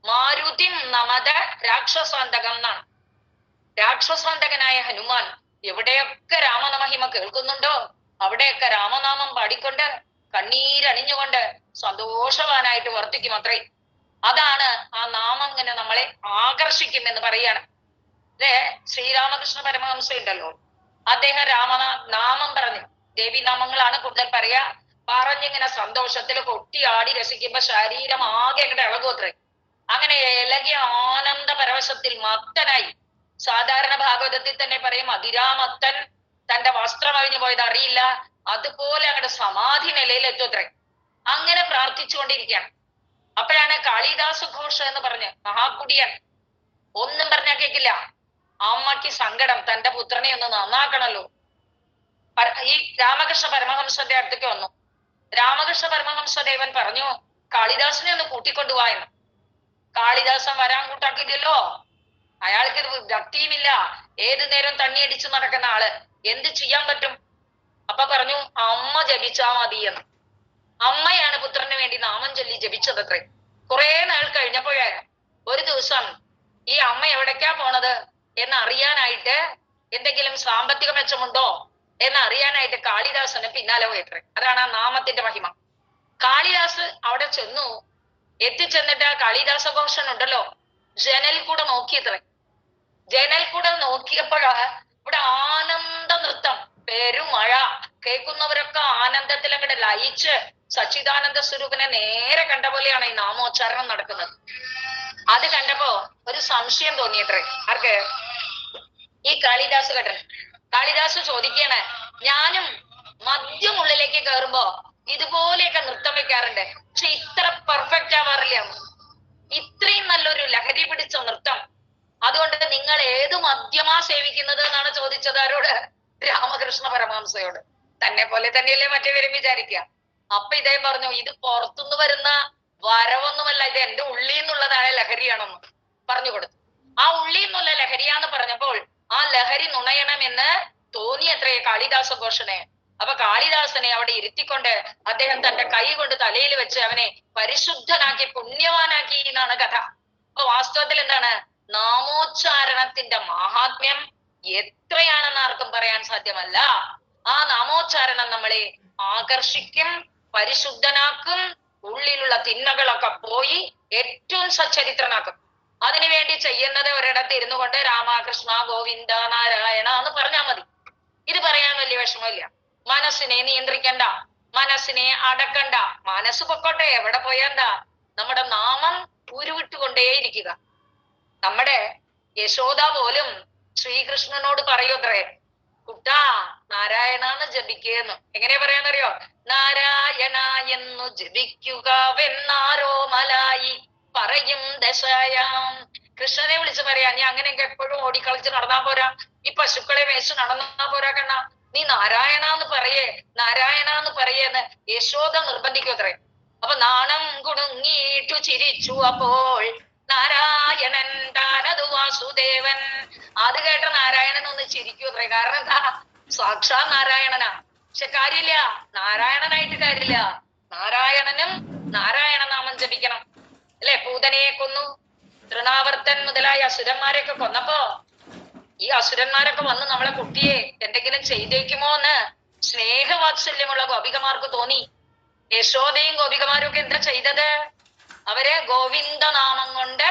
മാരുതിം നമത രാക്ഷസാന്തകം എന്നാണ്. രാക്ഷസാന്തകനായ ഹനുമാൻ എവിടെയൊക്കെ രാമനമഹിമ കേൾക്കുന്നുണ്ടോ അവിടെയൊക്കെ രാമനാമം പാടിക്കൊണ്ട് കണ്ണീരണിഞ്ഞുകൊണ്ട് സന്തോഷവാനായിട്ട് വർത്തിക്കും അത്രേ. അതാണ് ആ നാമം ഇങ്ങനെ നമ്മളെ ആകർഷിക്കും എന്ന് പറയാണ്. ശ്രീരാമകൃഷ്ണ പരമഹംസ ഉണ്ടല്ലോ, അദ്ദേഹം നാമം പറഞ്ഞു, ദേവി നാമങ്ങളാണ് കൂടുതൽ പറയാ, പറഞ്ഞിങ്ങനെ സന്തോഷത്തിൽ കൊട്ടിയാടി രസിക്കുമ്പോ ശരീരം ആകെ അങ്ങോട്ട് ഇളകുമത്രേ. അങ്ങനെ ഇളകിയ ആനന്ദ പരവശത്തിൽ മത്തനായി. സാധാരണ ഭാഗവതത്തിൽ തന്നെ പറയും, അതിരാമത്തൻ തന്റെ വസ്ത്രം അഴിഞ്ഞു പോയത് അറിയില്ല, അതുപോലെ അങ്ങോട്ട് സമാധി നിലയിൽ എത്തുമത്രേ. അങ്ങനെ പ്രാർത്ഥിച്ചുകൊണ്ടിരിക്കുകയാണ്. അപ്പോഴാണ് കാളിദാസ ഘോഷ എന്ന് പറഞ്ഞ് മഹാകുടിയൻ, ഒന്നും പറഞ്ഞാൽ കേൾക്കില്ല, അമ്മയ്ക്ക് സങ്കടം, തന്റെ പുത്രനെ ഒന്ന് നന്നാക്കണല്ലോ. ഈ രാമകൃഷ്ണ പരമഹംസന്റെ അടുത്തേക്ക് വന്നു. രാമകൃഷ്ണ പരമഹംസദേവൻ പറഞ്ഞു, കാളിദാസനെ ഒന്ന് കൂട്ടിക്കൊണ്ടുപോവാ എന്ന്. കാളിദാസൻ വരാൻ കൂട്ടാക്കില്ലല്ലോ, അയാൾക്ക് ഭക്തിയുമില്ല, ഏതു നേരം തണ്ണി അടിച്ചു നടക്കുന്ന ആള്, എന്ത് ചെയ്യാൻ പറ്റും? അപ്പൊ പറഞ്ഞു, അമ്മ ജപിച്ചാ മതി എന്ന്. അമ്മയാണ് പുത്രന് വേണ്ടി നാമം ചൊല്ലി ജപിച്ചതത്രേ. കുറെ നാൾ കഴിഞ്ഞപ്പോഴേ ഒരു ദിവസം ഈ അമ്മ എവിടേക്കാ പോണത് എന്ന് അറിയാനായിട്ട്, എന്തെങ്കിലും സാമ്പത്തിക മെച്ചമുണ്ടോ എന്ന് അറിയാനായിട്ട് കാളിദാസന് പിന്നാലെ പോയിത്രേ. അതാണ് ആ നാമത്തിന്റെ മഹിമ. കാളിദാസ് അവിടെ ചെന്നു. എത്തിച്ചെന്നിട്ട് ആ കാളിദാസ ഘോഷൻ ഉണ്ടല്ലോ, ജനൽ കൂടെ നോക്കിയത്രേ. ജനൽ കൂടെ നോക്കിയപ്പോഴാ ഇവിടെ ആനന്ദ നൃത്തം, പെരുമഴ, കേൾക്കുന്നവരൊക്കെ ആനന്ദത്തിൽ അങ്ങോട്ട് ലയിച്ച് സച്ചിദാനന്ദ സ്വരൂപനെ നേരെ കണ്ട പോലെയാണ് ഈ നാമോച്ചാരണം നടക്കുന്നത്. അത് കണ്ടപ്പോ ഒരു സംശയം തോന്നിയത്രേ ആർക്ക്? ഈ കാളിദാസ് കേട്ടൻ. കാളിദാസ് ചോദിക്കാണ്, ഞാനും മദ്യമുള്ളിലേക്ക് കയറുമ്പോ ഇതുപോലെയൊക്കെ നൃത്തം വെക്കാറുണ്ട്, പക്ഷെ ഇത്ര പെർഫെക്റ്റ് ആവാറില്ല, ഇത്രയും നല്ലൊരു ലഹരി പിടിച്ച നൃത്തം, അതുകൊണ്ട് നിങ്ങൾ ഏത് മദ്യമാ സേവിക്കുന്നത് എന്നാണ് ചോദിച്ചത്. ആരോട്? രാമകൃഷ്ണ പരമഹംസയോട്. തന്നെ പോലെ തന്നെയല്ലേ മറ്റേവരും വിചാരിക്കുക. അപ്പൊ ഇദ്ദേഹം പറഞ്ഞു, ഇത് പുറത്തുനിന്ന് വരുന്ന വരവൊന്നുമല്ല, ഇത് എന്റെ ഉള്ളിൽ നിന്നുള്ളതായ ലഹരിയാണെന്ന് പറഞ്ഞു കൊടുത്തു. ആ ഉള്ളിൽ നിന്നുള്ള ലഹരിയാന്ന് പറഞ്ഞപ്പോൾ ആ ലഹരി നുണയണമെന്ന് തോന്നിയത്രേ കാളിദാസ ഘോഷനെ. അപ്പൊ കാളിദാസനെ അവിടെ ഇരുത്തിക്കൊണ്ട് അദ്ദേഹം തന്റെ കൈ കൊണ്ട് തലയിൽ വെച്ച് അവനെ പരിശുദ്ധനാക്കി പുണ്യവാനാക്കി എന്നാണ് കഥ. അപ്പൊ വാസ്തവത്തിൽ എന്താണ്? നാമോച്ചാരണത്തിന്റെ മഹാത്മ്യം എത്രയാണെന്ന് ആർക്കും പറയാൻ സാധ്യമല്ല. ആ നാമോച്ചാരണം നമ്മളെ ആകർഷിക്കും, പരിശുദ്ധനാക്കും, ഉള്ളിലുള്ള തിന്മകളൊക്കെ പോയി ഏറ്റവും സച്ചരിത്രനാക്കും. അതിനുവേണ്ടി ചെയ്യുന്നത് ഒരിടത്ത് ഇരുന്നു കൊണ്ട് രാമകൃഷ്ണ ഗോവിന്ദ നാരായണ എന്ന് പറഞ്ഞാൽ മതി. ഇത് പറയാൻ വലിയ വിഷമമില്ല. മനസ്സിനെ നിയന്ത്രിക്കണ്ട, മനസ്സിനെ അടക്കണ്ട, മനസ്സ് പൊക്കോട്ടെ, എവിടെ പോയെന്താ, നമ്മുടെ നാമം ഉരുവിട്ടുകൊണ്ടേയിരിക്കുക. നമ്മുടെ യശോദ പോലും ശ്രീകൃഷ്ണനോട് പറയൂത്രേ, കുട്ടാ നാരായണന്ന് ജപിക്കുന്നു. എങ്ങനെയാ പറയാന്നറിയോ? നാരായണ എന്നു ജപിക്കുക വെന്നാരോ മലായി പറയും ദശായാം. കൃഷ്ണനെ വിളിച്ച് പറയാ, നീ അങ്ങനെയൊക്കെ എപ്പോഴും ഓടിക്കളിച്ച് നടന്നാ പോരാ, ഈ പശുക്കളെ മേച്ച് നടന്നാ പോരാ കണ്ണ, നീ നാരായണ എന്ന് പറയേ, നാരായണ എന്ന് പറയേന്ന് യശോദ നിർബന്ധിക്കൂത്രേ. അപ്പൊ നാണം കുണുങ്ങിയിട്ടു ചിരിച്ചു അപ്പോൾ നാരായണൻ താനതു വാസുദേവൻ. അത് കേട്ട നാരായണൻ ഒന്ന് ചിരിക്കൂത്രേ. കാരണം എന്താ? സാക്ഷാ നാരായണനാ. പക്ഷെ കാര്യമില്ല, നാരായണനായിട്ട് കാര്യമില്ല, നാരായണനും നാരായണ നാമം ജപിക്കണം അല്ലെ. പൂതനയെ കൊന്നു, തൃണാവർത്തൻ മുതലായ അസുരന്മാരെയൊക്കെ കൊന്നപ്പോ ഈ അസുരന്മാരൊക്കെ വന്ന് നമ്മളെ കുട്ടിയെ എന്തെങ്കിലും ചെയ്തേക്കുമോ എന്ന് സ്നേഹവാത്സല്യമുള്ള ഗോപികമാർക്ക് തോന്നി. യശോദയും ഗോപികമാരും ഒക്കെ എന്താ ചെയ്തത്? അവര് ഗോവിന്ദ നാമം കൊണ്ട്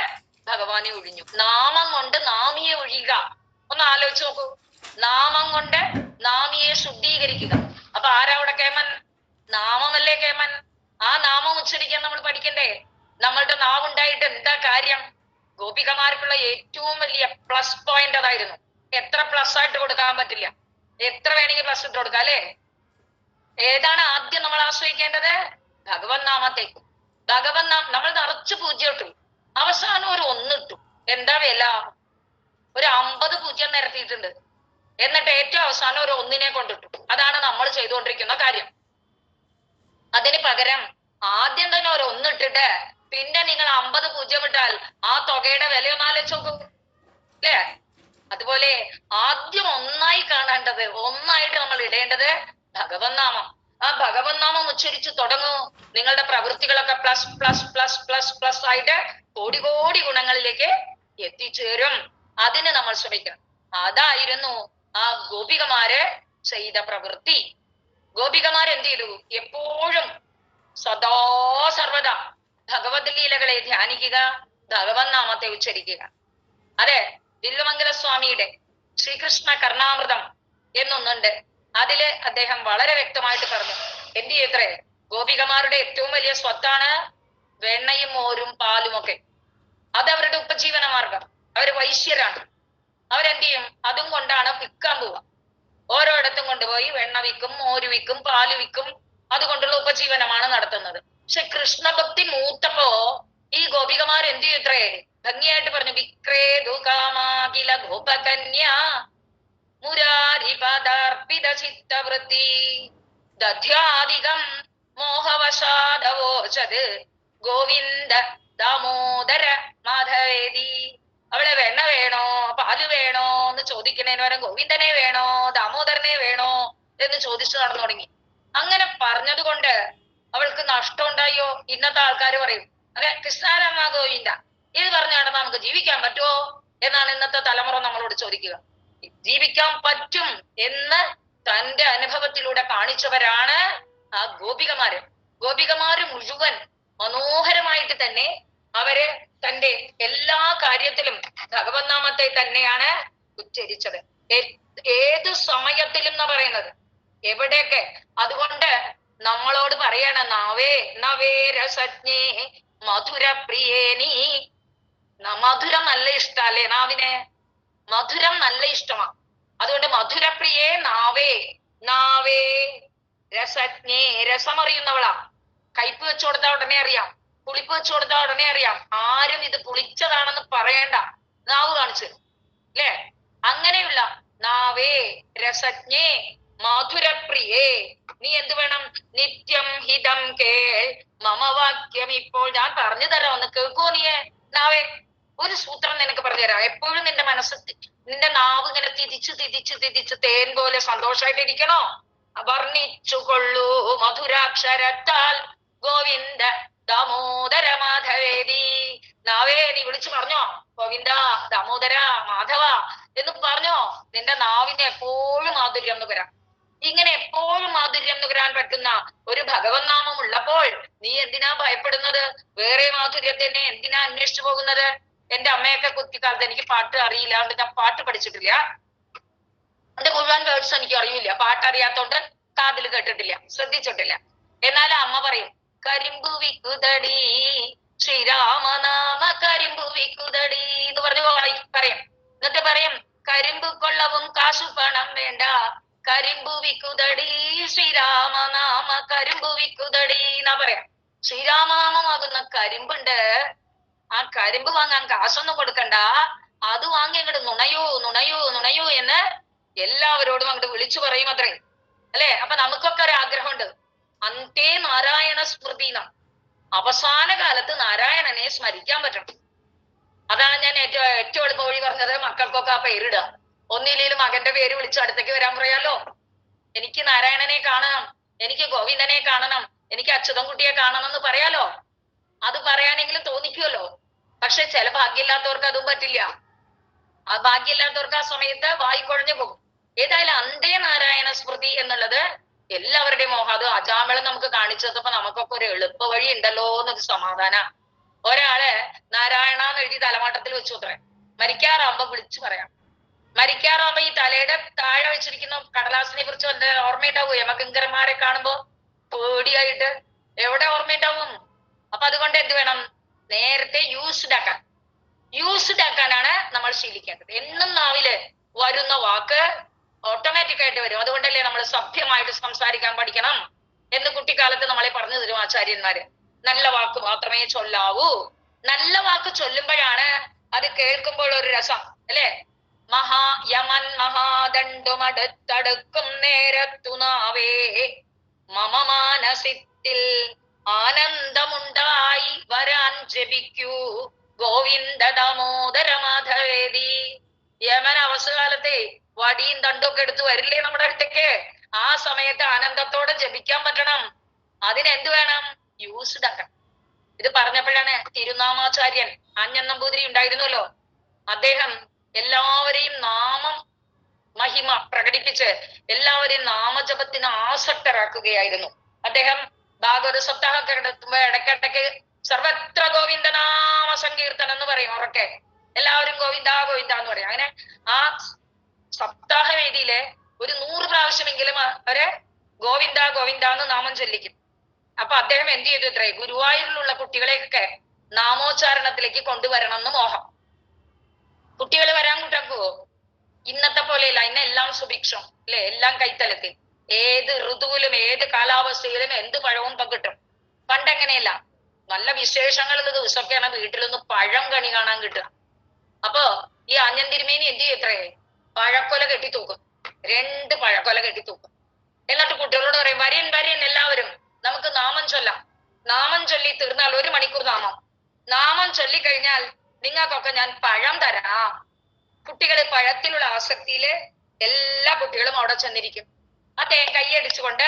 ഭഗവാനെ ഒഴിഞ്ഞു. നാമം കൊണ്ട് നാമിയെ ഒഴിയുക. ഒന്ന് ആലോചിച്ച് നോക്കൂ, നാമം കൊണ്ട് നാമിയെ ശുദ്ധീകരിക്കുക. അപ്പൊ ആരാ അവിടെ കേമൻ? നാമമല്ലേ കേമൻ. ആ നാമം ഉച്ചരിക്കാൻ നമ്മൾ പഠിക്കണ്ടേ? നമ്മളുടെ നാവുണ്ടായിട്ട് എന്താ കാര്യം? ഗോപികമാർക്കുള്ള ഏറ്റവും വലിയ പ്ലസ് പോയിന്റ് അതായിരുന്നു. എത്ര പ്ലസ് ആയിട്ട് കൊടുക്കാൻ പറ്റില്ല, എത്ര വേണമെങ്കിൽ പ്ലസ് ഇട്ട് കൊടുക്കാം അല്ലെ. ഏതാണ് ആദ്യം നമ്മൾ ആശ്രയിക്കേണ്ടത്? ഭഗവത് നാമത്തേക്ക്. ഭഗവത് നാം നമ്മൾ നിറച്ച് പൂജ്യം ഇട്ടു, അവസാനം ഒരു ഒന്നിട്ടു. എന്താ വില? ഒരു 50 പൂജ്യം നിരത്തിയിട്ടുണ്ട്, എന്നിട്ട് ഏറ്റവും അവസാനം ഒരു ഒന്നിനെ കൊണ്ടിട്ടു. അതാണ് നമ്മൾ ചെയ്തുകൊണ്ടിരിക്കുന്ന കാര്യം. അതിന് പകരം ആദ്യം തന്നെ ഒരു ഒന്നിട്ടിട്ട് പിന്നെ നിങ്ങൾ 50 പൂജ്യം ഇട്ടാൽ ആ തുകയുടെ വില ഒന്ന് ആലോചിച്ച് നോക്കൂ അല്ലേ? അതുപോലെ ആദ്യം ഒന്നായി കാണേണ്ടത്, ഒന്നായിട്ട് നമ്മൾ ഇടേണ്ടത് ഭഗവത് നാമം. ആ ഭഗവത് നാമം ഉച്ചരിച്ചു തുടങ്ങൂ, നിങ്ങളുടെ പ്രവൃത്തികളൊക്കെ plus plus plus plus plus ആയിട്ട് കോടി കോടി ഗുണങ്ങളിലേക്ക് എത്തിച്ചേരും. അതിന് നമ്മൾ ശ്രമിക്കണം. അതായിരുന്നു ആ ഗോപികമാര് ചെയ്ത പ്രവൃത്തി. ഗോപികമാർ എന്ത് ചെയ്തു? എപ്പോഴും സദാ സർവദാ ഭഗവത് ലീലകളെ ധ്യാനിക്കുക, ഭഗവത് നാമത്തെ ഉച്ചരിക്കുക. അതെ, വില്വമംഗല സ്വാമിയുടെ ശ്രീകൃഷ്ണ കർണാമൃതം എന്നൊന്നുണ്ട്. അതില് അദ്ദേഹം വളരെ വ്യക്തമായിട്ട് പറഞ്ഞു, എന്ത് ചെയ്യത്രേ, ഗോപികമാരുടെ ഏറ്റവും വലിയ സ്വത്താണ് വെണ്ണയും മോരും പാലും ഒക്കെ. അത് അവരുടെ ഉപജീവന മാർഗം. അവര് വൈശ്യരാണ്. അവരെന്ത് ചെയ്യും? അതും കൊണ്ടാണ് വിൽക്കാൻ പോവുക. ഓരോയിടത്തും കൊണ്ടുപോയി വെണ്ണ വിൽക്കും, മോര് വിൽക്കും, പാല് വിൽക്കും. അതുകൊണ്ടുള്ള ഉപജീവനമാണ് നടത്തുന്നത്. പക്ഷെ കൃഷ്ണഭക്തി മൂത്തപ്പോ ഈ ഗോപികമാർ എന്ത് ചെയ്യത്രേ? ഭംഗിയായിട്ട് പറഞ്ഞു, വിക്രേതു കാമാകില ഗോപകന്യ മുരാരിപദാർപ്പിത ചിത്തവൃത്തി ദധ്യാധികം മോഹവശാദവോചത് ഗോവിന്ദ ദാമോദര മാധവേദി. അവളെ വെണ്ണ വേണോ പാല് വേണോ എന്ന് ചോദിക്കുന്നതിന് പകരം ഗോവിന്ദനെ വേണോ ദാമോദരനെ വേണോ എന്ന് ചോദിച്ചു നടന്നു തുടങ്ങി. അങ്ങനെ പറഞ്ഞത് കൊണ്ട് അവൾക്ക് നഷ്ടം ഉണ്ടായോ? ഇന്നത്തെ ആൾക്കാർ പറയും, അല്ലെ, കൃഷ്ണാരാമ ഗോവിന്ദ ഇത് പറഞ്ഞു നടന്നാൽ നമുക്ക് ജീവിക്കാൻ പറ്റുമോ എന്നാണ് ഇന്നത്തെ തലമുറ നമ്മളോട് ചോദിക്കുക. ജീവിക്കാൻ പറ്റും എന്ന് തന്റെ അനുഭവത്തിലൂടെ കാണിച്ചവരാണ് ആ ഗോപികമാര്. ഗോപികമാര് മുഴുവൻ മനോഹരമായിട്ട് തന്നെ അവര് തന്റെ എല്ലാ കാര്യത്തിലും ഭഗവത് നാമത്തെ തന്നെയാണ് ഉച്ചരിച്ചത്. ഏത് സമയത്തിലും എന്നാ പറയുന്നത്, എവിടെയൊക്കെ. അതുകൊണ്ട് നമ്മളോട് പറയണ, നാവേ നവേ രസജ്ഞേ മധുരപ്രിയേനി. മധുരം നല്ല ഇഷ്ടല്ലേ നാവിന്? മധുരം നല്ല ഇഷ്ടമാ. അതുകൊണ്ട് മധുരപ്രിയേ നാവേ, നാവേ രസജ്ഞേ, രസമറിയുന്നവളാ. കയ്പ് വെച്ചു കൊടുത്താൽ ഉടനെ അറിയാം, പുളിപ്പ് വെച്ചു കൊടുത്താൽ ഉടനെ അറിയാം. ആരും ഇത് പുളിച്ചതാണെന്ന് പറയണ്ട, നാവ് കാണിച്ചു അല്ലേ? അങ്ങനെയുള്ള നാവേ രസജ്ഞേ മധുരപ്രിയേ, നീ എന്ത് വേണം? നിത്യം ഹിതം കേൾ മമവാക്യം. ഇപ്പോൾ ഞാൻ പറഞ്ഞു തരാം, ഒന്ന് കേൾക്കോ നീയെ? നാവേ, ഒരു സൂത്രം നിനക്ക് പറഞ്ഞു തരാം. എപ്പോഴും നിന്റെ മനസ്സ്, നിന്റെ നാവ് ഇങ്ങനെ തിരിച്ച് തിരിച്ച് തിരിച്ച് തേൻ പോലെ സന്തോഷമായിട്ട് ഇരിക്കണോ? വർണ്ണിച്ചുകൊള്ളൂ മധുരാക്ഷരത്താൽ ഗോവിന്ദ ദാമോദര മാധവേദി. നാവേ, നീ വിളിച്ചു പറഞ്ഞോ ഗോവിന്ദ ദാമോദര മാധവ എന്ന് പറഞ്ഞോ. നിന്റെ നാവിന് എപ്പോഴും മാധുര്യം നുകരാം. ഇങ്ങനെ എപ്പോഴും മാധുര്യം നുകരാൻ പറ്റുന്ന ഒരു ഭഗവത് നാമം ഉള്ളപ്പോൾ നീ എന്തിനാ ഭയപ്പെടുന്നത്? വേറെ മാധുര്യത്തെ എന്തിനാ അന്വേഷിച്ചു പോകുന്നത്? എന്റെ അമ്മയൊക്കെ കുത്തിക്കാലത്ത് എനിക്ക് പാട്ട് അറിയില്ല, അതുകൊണ്ട് ഞാൻ പാട്ട് പഠിച്ചിട്ടില്ല. എന്റെ മുഴുവൻ വേർഡ്സ് എനിക്ക് അറിയില്ല. പാട്ടറിയാത്തോണ്ട് കാതിൽ കേട്ടിട്ടില്ല, ശ്രദ്ധിച്ചിട്ടില്ല. എന്നാലും അമ്മ പറയും, കരിമ്പു വിക്കുതടി ശ്രീരാമനാമ കരിമ്പു വിക്കുതടി എന്ന് പറഞ്ഞു പറയും. എന്നിട്ട് പറയും, കരിമ്പു കൊള്ളവും കാശു പണം വേണ്ട, കരിമ്പു വിക്കുതടി ശ്രീരാമനാമ കരിമ്പു വിക്കുതടി എന്നാ പറയാം. ശ്രീരാമനാമമാകുന്ന കരിമ്പുണ്ട്, ആ കരിമ്പ് വാങ്ങാൻ കാശൊന്നും കൊടുക്കണ്ട, അത് വാങ്ങി അങ്ങോട്ട് നുണയൂ നുണയൂ നുണയൂ എന്ന് എല്ലാവരോടും അങ്ങോട്ട് വിളിച്ചു പറയും അത്രേ, അല്ലെ? അപ്പൊ നമുക്കൊക്കെ ഒരു ആഗ്രഹമുണ്ട്, അന്തേ നാരായണ സ്മൃതിനം, അവസാന കാലത്ത് നാരായണനെ സ്മരിക്കാൻ പറ്റണം. അതാണ് ഞാൻ ഏറ്റവും എളുപ്പ വഴി പറഞ്ഞത്. മക്കൾക്കൊക്കെ ആ പേരിടുക. ഒന്നില്ലേലും മകന്റെ പേര് വിളിച്ച് അടുത്തേക്ക് വരാൻ പറയാലോ. എനിക്ക് നാരായണനെ കാണണം, എനിക്ക് ഗോവിന്ദനെ കാണണം, എനിക്ക് അച്യുതൻകുട്ടിയെ കാണണം എന്ന് പറയാലോ. അത് പറയാനെങ്കിലും തോന്നിക്കുമല്ലോ. പക്ഷെ ചില ഭാഗ്യമില്ലാത്തവർക്ക് അതും പറ്റില്ല. ആ ഭാഗ്യമില്ലാത്തവർക്ക് ആ സമയത്ത് വായിക്കൊഴഞ്ഞു പോകും. ഏതായാലും അന്തേ നാരായണ സ്മൃതി എന്നുള്ളത് എല്ലാവരുടെയും മോഹം. അത് അജാമിളം നമുക്ക് കാണിച്ചു തന്നപ്പോ നമുക്കൊക്കെ ഒരു എളുപ്പ വഴി ഉണ്ടല്ലോ എന്നൊരു സമാധാന. ഒരാള് നാരായണ എന്ന് എഴുതി തലമാട്ടത്തിൽ വെച്ചു അത്രേ. മരിക്കാറാകുമ്പോ വിളിച്ചു പറയാം. മരിക്കാറാകുമ്പോ ഈ തലയുടെ താഴെ വെച്ചിരിക്കുന്ന കടലാസിനെ കുറിച്ച് വല്ല ഓർമ്മയുണ്ടാവും? യമകിങ്കരന്മാരെ കാണുമ്പോ പേടിയായിട്ട് എവിടെ ഓർമ്മയുണ്ടാവും? അപ്പൊ അതുകൊണ്ട് എന്ത് വേണം? നേരത്തെ യൂസ്ഡ് ആക്കാനാണ് നമ്മൾ ശീലിക്കേണ്ടത്. എന്നും നാവില് വരുന്ന വാക്ക് ഓട്ടോമാറ്റിക് ആയിട്ട് വരും. അതുകൊണ്ടല്ലേ നമ്മൾ സഭ്യമായിട്ട് സംസാരിക്കാൻ പഠിക്കണം എന്ന് കുട്ടിക്കാലത്ത് നമ്മളെ പറഞ്ഞു തരും ആചാര്യന്മാര്. നല്ല വാക്ക് മാത്രമേ ചൊല്ലാവൂ. നല്ല വാക്ക് ചൊല്ലുമ്പോഴാണ് അത് കേൾക്കുമ്പോൾ ഒരു രസം, അല്ലെ? യമൻ മഹാദണ്ഡുമടുത്തടുക്കും നേരത്തു നാവേ മമ മാനസിത്തിൽ ആനന്ദമുണ്ടായി വരാൻ ജപിക്കൂ ഗോവിന്ദ ദാമോദര മാധവേദി. യമൻ അവസരകാലത്തെ വടിയും തണ്ടൊക്കെ എടുത്ത് വരില്ലേ നമ്മുടെ അടുത്തേക്ക്? ആ സമയത്ത് ആനന്ദത്തോടെ ജപിക്കാൻ പറ്റണം. അതിനെന്ത് വേണം? യൂസ്ഡ് ആക്കണം. ഇത് പറഞ്ഞപ്പോഴാണ് തിരുനാമാചാര്യൻ ആഞ്ഞൻ നമ്പൂതിരി ഉണ്ടായിരുന്നല്ലോ, അദ്ദേഹം എല്ലാവരെയും നാമം മഹിമ പ്രകടിപ്പിച്ച് എല്ലാവരെയും നാമജപത്തിന് ആസക്തരാക്കുകയായിരുന്നു. അദ്ദേഹം ഭാഗവത സപ്താഹമൊക്കെ നടത്തുമ്പോ ഇടയ്ക്കിടയ്ക്ക് സർവത്ര ഗോവിന്ദ നാമ സങ്കീർത്തനം എന്ന് പറയും ഉറക്കെ. എല്ലാവരും ഗോവിന്ദ ഗോവിന്ദ എന്ന് പറയും. അങ്ങനെ ആ സപ്താഹ വേദിയിലെ ഒരു 100 പ്രാവശ്യമെങ്കിലും അവരെ ഗോവിന്ദ ഗോവിന്ദ എന്ന് നാമം ചൊല്ലിക്കും. അപ്പൊ അദ്ദേഹം എന്ത് ചെയ്തു ഇത്രേ? ഗുരുവായൂരിലുള്ള കുട്ടികളെയൊക്കെ നാമോച്ചാരണത്തിലേക്ക് കൊണ്ടുവരണം എന്ന് മോഹം. കുട്ടികൾ വരാൻ കൂട്ടാക്കുവോ? ഇന്നത്തെ പോലെയല്ല, ഇന്നെല്ലാം സുഭിക്ഷം അല്ലെ, എല്ലാം കൈത്തലത്തിൽ. ഏത് ഋതുവിലും ഏത് കാലാവസ്ഥയിലും എന്ത് പഴവും കിട്ടും. പണ്ടെങ്ങനെയല്ല, നല്ല വിശേഷങ്ങളുള്ള ദിവസമൊക്കെയാണ് വീട്ടിലൊന്ന് പഴം കണി കാണാൻ കിട്ടുക. അപ്പൊ ഈ ആഞ്ഞൻ തിരുമേനി എന്ത് ചെയ്യത്രേ? പഴക്കൊല കെട്ടി തൂക്കും, 2 പഴക്കൊല കെട്ടി തൂക്കും. എന്നിട്ട് കുട്ടികളോട് പറയും, വര്യൻ വര്യൻ എല്ലാവരും നമുക്ക് നാമം ചൊല്ലാം. നാമം ചൊല്ലി തീർന്നാൽ 1 മണിക്കൂർ നാമം ചൊല്ലിക്കഴിഞ്ഞാൽ നിങ്ങൾക്കൊക്കെ ഞാൻ പഴം തരാം. കുട്ടികള് പഴത്തിലുള്ള ആസക്തിയില് എല്ലാ കുട്ടികളും അവിടെ ചെന്നിരിക്കും. അദ്ദേഹം കൈയടിച്ചുകൊണ്ട്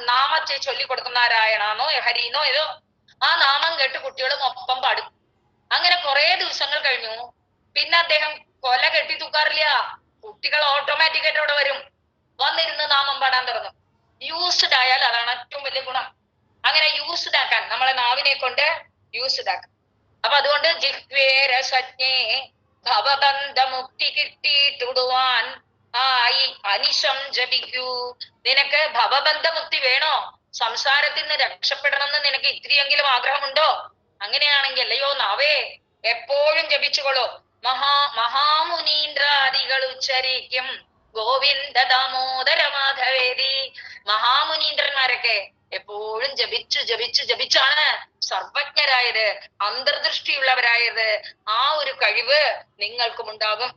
നാമത്തെ ചൊല്ലിക്കൊടുക്കും. നാരായണാന്നോ ഹരിന്നോ ഏതോ ആ നാമം കേട്ട് കുട്ടികളും ഒപ്പം പാടും. അങ്ങനെ കുറെ ദിവസങ്ങൾ കഴിഞ്ഞു. പിന്നെ അദ്ദേഹം കൊല കെട്ടി തൂക്കാറില്ല. കുട്ടികൾ ഓട്ടോമാറ്റിക്കായിട്ട് അവിടെ വരും, വന്നിരുന്ന് നാമം പാടാൻ തുടങ്ങും. യൂസ്ഡ് ആയാൽ അതാണ് ഏറ്റവും വലിയ ഗുണം. അങ്ങനെ യൂസ്ഡ് ആക്കാൻ, നമ്മളെ നാവിനെ കൊണ്ട് യൂസ്ഡ് ആക്കാൻ. അപ്പൊ അതുകൊണ്ട് ജിഹ്വേരസജ്ഞേ ഭവബന്ധ മുക്തി കിട്ടിയിട്ടുടുവാൻ ആയി അനിശം ജപിക്കൂ. നിനക്ക് ഭവബന്ധ മുക്തി വേണോ? സംസാരത്തിൽ നിന്ന് രക്ഷപ്പെടണം എന്ന് നിനക്ക് ഇത്തിരിയെങ്കിലും ആഗ്രഹമുണ്ടോ? അങ്ങനെയാണെങ്കിൽ അല്ലയോ നാവേ എപ്പോഴും ജപിച്ചുകൊള്ളൂ. മഹാമുനീന്ദ്രാദികൾ ഉച്ചരിക്കും ഗോവിന്ദ ദാമോദര മാധവേദി. മഹാമുനീന്ദ്രന്മാരൊക്കെ എപ്പോഴും ജപിച്ചാണ് സർവജ്ഞരായത്, അന്തർദൃഷ്ടിയുള്ളവരായത്. ആ ഒരു കഴിവ് നിങ്ങൾക്കും ഉണ്ടാകും.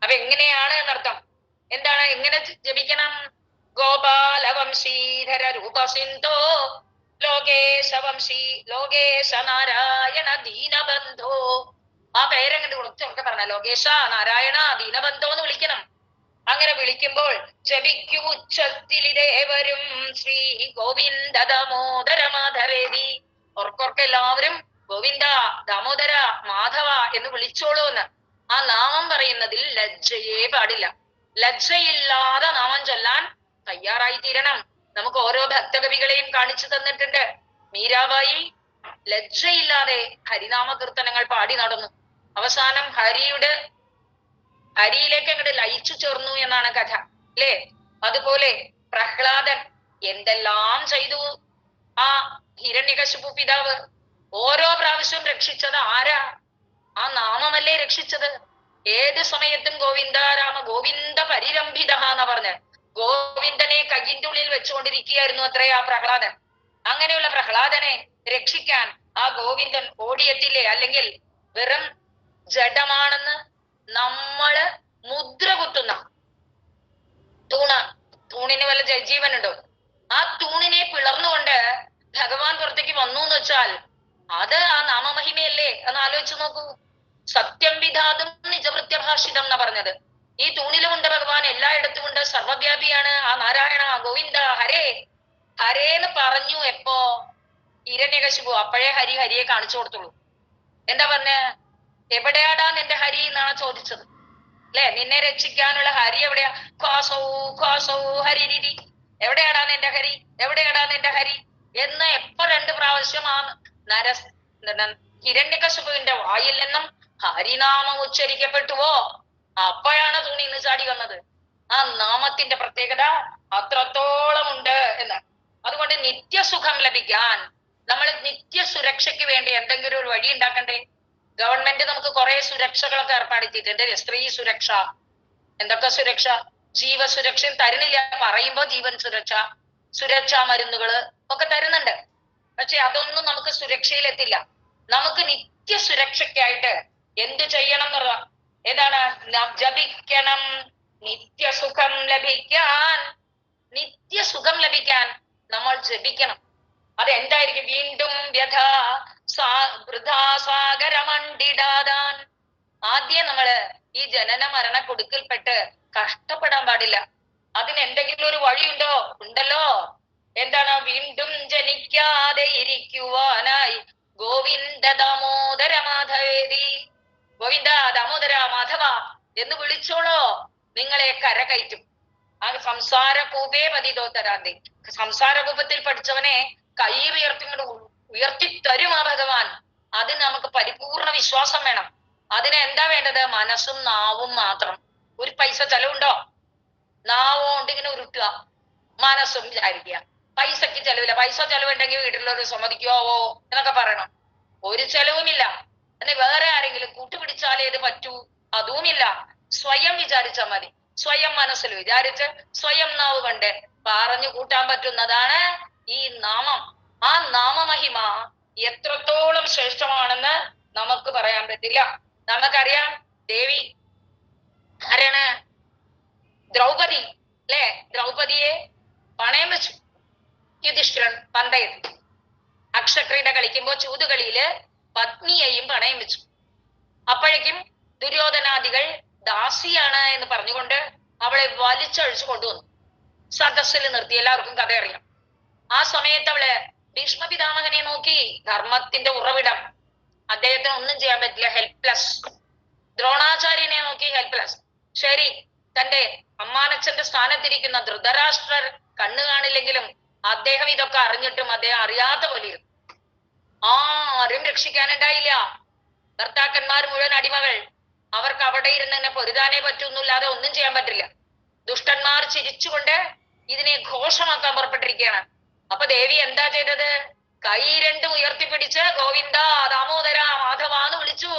അപ്പൊ എങ്ങനെയാണ് എന്നർത്ഥം. എന്താണ്? എങ്ങനെ ജപിക്കണം? ഗോപാലവംശീധര രൂപസിന്ധോ ലോകേശ നാരായണ ദീനബന്ധോ. ആ പേരങ്ങോട്ട് കുറച്ചൊക്കെ പറഞ്ഞ ലോകേശ നാരായണ ദീനബന്ധോ എന്ന് വിളിക്കണം. അങ്ങനെ വിളിക്കുമ്പോൾ ജപിക്കൂ ഉച്ചത്തിലിതേവരും ശ്രീ ഗോവിന്ദ ദാമോദര മാധവേദി. ഓർക്കൊക്കെ എല്ലാവരും ഗോവിന്ദ ദാമോദര മാധവ എന്ന് വിളിച്ചോളൂ എന്ന്. ആ നാമം പറയുന്നതിൽ ലജ്ജയെ പാടില്ല. ലജ്ജയില്ലാതെ നാമം ചൊല്ലാൻ തയ്യാറായി തീരണം. നമുക്ക് ഓരോ ഭക്തകവികളെയും കാണിച്ചു തന്നിട്ടുണ്ട്. മീരാബായി ലജ്ജയില്ലാതെ ഹരിനാമ കീർത്തനങ്ങൾ പാടി നടന്നു. അവസാനം ഹരിയിലേക്ക് അങ്ങോട്ട് ലയിച്ചു ചേർന്നു എന്നാണ് കഥ അല്ലേ? അതുപോലെ പ്രഹ്ലാദൻ എന്തെല്ലാം ചെയ്തു. ആ ഹിരണ്യകശിപു പിതാവ് ഓരോ പ്രാവശ്യം രക്ഷിച്ചത് ആരാ? ആ നാമമല്ലേ രക്ഷിച്ചത്. ഏത് സമയത്തും ഗോവിന്ദ രാമ ഗോവിന്ദ പരിരംഭിത എന്ന് പറഞ്ഞ് ഗോവിന്ദനെ കയ്യിന്റെ ഉള്ളിൽ വെച്ചുകൊണ്ടിരിക്കുകയായിരുന്നു അത്രേ ആ പ്രഹ്ലാദൻ. അങ്ങനെയുള്ള പ്രഹ്ലാദനെ രക്ഷിക്കാൻ ആ ഗോവിന്ദൻ ഓടിയെത്തില്ലേ? അല്ലെങ്കിൽ വെറും ജഡമാണെന്ന് നമ്മള് മുദ്ര കുത്തുന്ന തൂണിന് വല്ല ജീവനുണ്ടോ? ആ തൂണിനെ പിളർന്നുകൊണ്ട് ഭഗവാൻ പുറത്തേക്ക് വന്നു എന്ന് വെച്ചാൽ അത് ആ നാമമഹിമയല്ലേ എന്ന് ആലോചിച്ചു നോക്കൂ. സത്യം വിധാതും നിജവൃത്യഭാഷിതം എന്നാ പറഞ്ഞത്. ഈ തൂണിലുമുണ്ട് ഭഗവാൻ, എല്ലായിടത്തും ഉണ്ട്, സർവവ്യാപിയാണ് ആ നാരായണ ഗോവിന്ദ ഹരേ ഹരേ എന്ന് പറഞ്ഞു. എപ്പോ? ഹിരണ്യകശിപു. അപ്പോഴേ ഹരിയെ കാണിച്ചു കൊടുത്തുള്ളൂ. എന്താ പറഞ്ഞ? എവിടെയാടാ നിന്റെ ഹരി എന്നാണ് ചോദിച്ചത് അല്ലെ? നിന്നെ രക്ഷിക്കാനുള്ള ഹരി എവിടെയാ? ഖ്വാസൗ ഹരിരിരി. എവിടെയാടാ നിന്റെ ഹരി, എവിടെയാടാ നിന്റെ ഹരി എന്ന് എപ്പോ 2 പ്രാവശ്യം ആ ഹിരണ്യകശിപുവിന്റെ വായിൽ നിന്നും ഹരിനാമം ഉച്ചരിക്കപ്പെട്ടുവോ അപ്പോഴാണ് തൂണിന്ന് ചാടി വന്നത്. ആ നാമത്തിന്റെ പ്രത്യേകത അത്രത്തോളം ഉണ്ട് എന്ന്. അതുകൊണ്ട് നിത്യസുഖം ലഭിക്കാൻ നമ്മൾ നിത്യസുരക്ഷയ്ക്ക് വേണ്ടി എന്തെങ്കിലും ഒരു വഴി ഉണ്ടാക്കണ്ടേ? ഗവൺമെന്റ് നമുക്ക് കുറെ സുരക്ഷകളൊക്കെ ഏർപ്പെടുത്തിയിട്ടുണ്ട്. സ്ത്രീ സുരക്ഷ, എന്തൊക്കെ സുരക്ഷ, ജീവസുരക്ഷയും തരുന്നില്ല. പറയുമ്പോ ജീവൻ സുരക്ഷാ മരുന്നുകള് ഒക്കെ തരുന്നുണ്ട്. പക്ഷെ അതൊന്നും നമുക്ക് സുരക്ഷയിലെത്തില്ല. നമുക്ക് നിത്യസുരക്ഷയ്ക്കായിട്ട് എന്ത് ചെയ്യണം എന്നുള്ള ഏതാണ്? ജപിക്കണം. നിത്യസുഖം ലഭിക്കാൻ നമ്മൾ ജപിക്കണം. അതെന്തായിരിക്കും? വീണ്ടും വ്യഥ വൃഥാ സാഗരമണ്ടിടാതാൻ. ആദ്യം നമ്മള് ഈ ജനന മരണ കുടുക്കിൽപ്പെട്ട് കഷ്ടപ്പെടാൻ പാടില്ല. അതിന് എന്തെങ്കിലും ഒരു വഴിയുണ്ടോ? ഉണ്ടല്ലോ. എന്താണ്? വീണ്ടും ജനിക്കാതെ ഇരിക്കുവാനായി ഗോവിന്ദ ദാമോദര മാധവേദി, ഗോവിന്ദ ദാമോദര മാധവ എന്ന് വിളിച്ചോളോ, നിങ്ങളെ കരകയറ്റും. ആ സംസാര കൂപേ പതിതോത്തരാന്തി, സംസാര കൂപത്തിൽ പഠിച്ചവനെ കൈ ഉയർത്തി തരും ആ ഭഗവാൻ. അതിന് നമുക്ക് പരിപൂർണ വിശ്വാസം വേണം. അതിന് എന്താ വേണ്ടത്? മനസ്സും നാവും മാത്രം. ഒരു പൈസ ചെലവുണ്ടോ? നാവ് കൊണ്ട് ഇങ്ങനെ ഉരുട്ടുക, മനസ്സും വിചാരിക്കുക. പൈസക്ക് ചെലവില്ല. പൈസ ചെലവുണ്ടെങ്കിൽ വീട്ടിലുള്ളവർ സമ്മതിക്കുവോ എന്നൊക്കെ പറയണം. ഒരു ചെലവുമില്ല. എന്നെ വേറെ ആരെങ്കിലും കൂട്ടുപിടിച്ചാലേ ഇത് പറ്റൂ, അതുമില്ല. സ്വയം വിചാരിച്ചാൽ മതി. സ്വയം മനസ്സിൽ വിചാരിച്ച് സ്വയം നാവ് കൊണ്ട് പറഞ്ഞു കൂട്ടാൻ പറ്റുന്നതാണ് ഈ നാമം. ആ നാമമഹിമ എത്രത്തോളം ശ്രേഷ്ഠമാണെന്ന് നമുക്ക് പറയാൻ പറ്റില്ല. നമുക്കറിയാം, ദേവി ആരാണ്? ദ്രൗപദി അല്ലെ? ദ്രൗപദിയെ പണയം വെച്ചു യുധിഷ്ഠിരൻ പന്തയത്ത്. അക്ഷക്രീഡ കളിക്കുമ്പോ ചൂതുകളിയില് പത്നിയെയും പണയം വെച്ചു. അപ്പോഴേക്കും ദുര്യോധനാദികൾ ദാസിയാണ് എന്ന് പറഞ്ഞുകൊണ്ട് അവളെ വലിച്ചഴിച്ചു കൊണ്ടുവന്നു. സദസ്സിൽ നിർത്തി. എല്ലാവർക്കും കഥ അറിയാം. ആ സമയത്ത് അവള് ഭീഷ്മ പിതാമഹനെ നോക്കി. ധർമ്മത്തിന്റെ ഉറവിടം. അദ്ദേഹത്തിന് ഒന്നും ചെയ്യാൻ പറ്റില്ല, ഹെൽപ്ലെസ്. ദ്രോണാചാര്യനെ നോക്കി, ഹെൽപ്ലെസ്. ശരി, തന്റെ അമ്മാനച്ഛന്റെ സ്ഥാനത്തിരിക്കുന്ന ധൃതരാഷ്ട്രർ കണ്ണു കാണില്ലെങ്കിലും അദ്ദേഹം ഇതൊക്കെ അറിഞ്ഞിട്ടും അദ്ദേഹം അറിയാത്ത പോലെ ആരും രക്ഷിക്കാനുണ്ടായില്ല. ഭർത്താക്കന്മാർ മുഴുവൻ അടിമകൾ. അവർക്ക് അവിടെ ഇരുന്ന് തന്നെ പൊരുതാനേ പറ്റൂന്നില്ലാതെ ഒന്നും ചെയ്യാൻ പറ്റില്ല. ദുഷ്ടന്മാർ ചിരിച്ചുകൊണ്ട് ഇതിനെ ഘോഷമാക്കാൻ പുറപ്പെട്ടിരിക്കുകയാണ്. അപ്പൊ ദേവി എന്താ ചെയ്തത്? കൈ രണ്ടും ഉയർത്തിപ്പിടിച്ച് ഗോവിന്ദ ദാമോദര മാധവ എന്ന് വിളിച്ചു.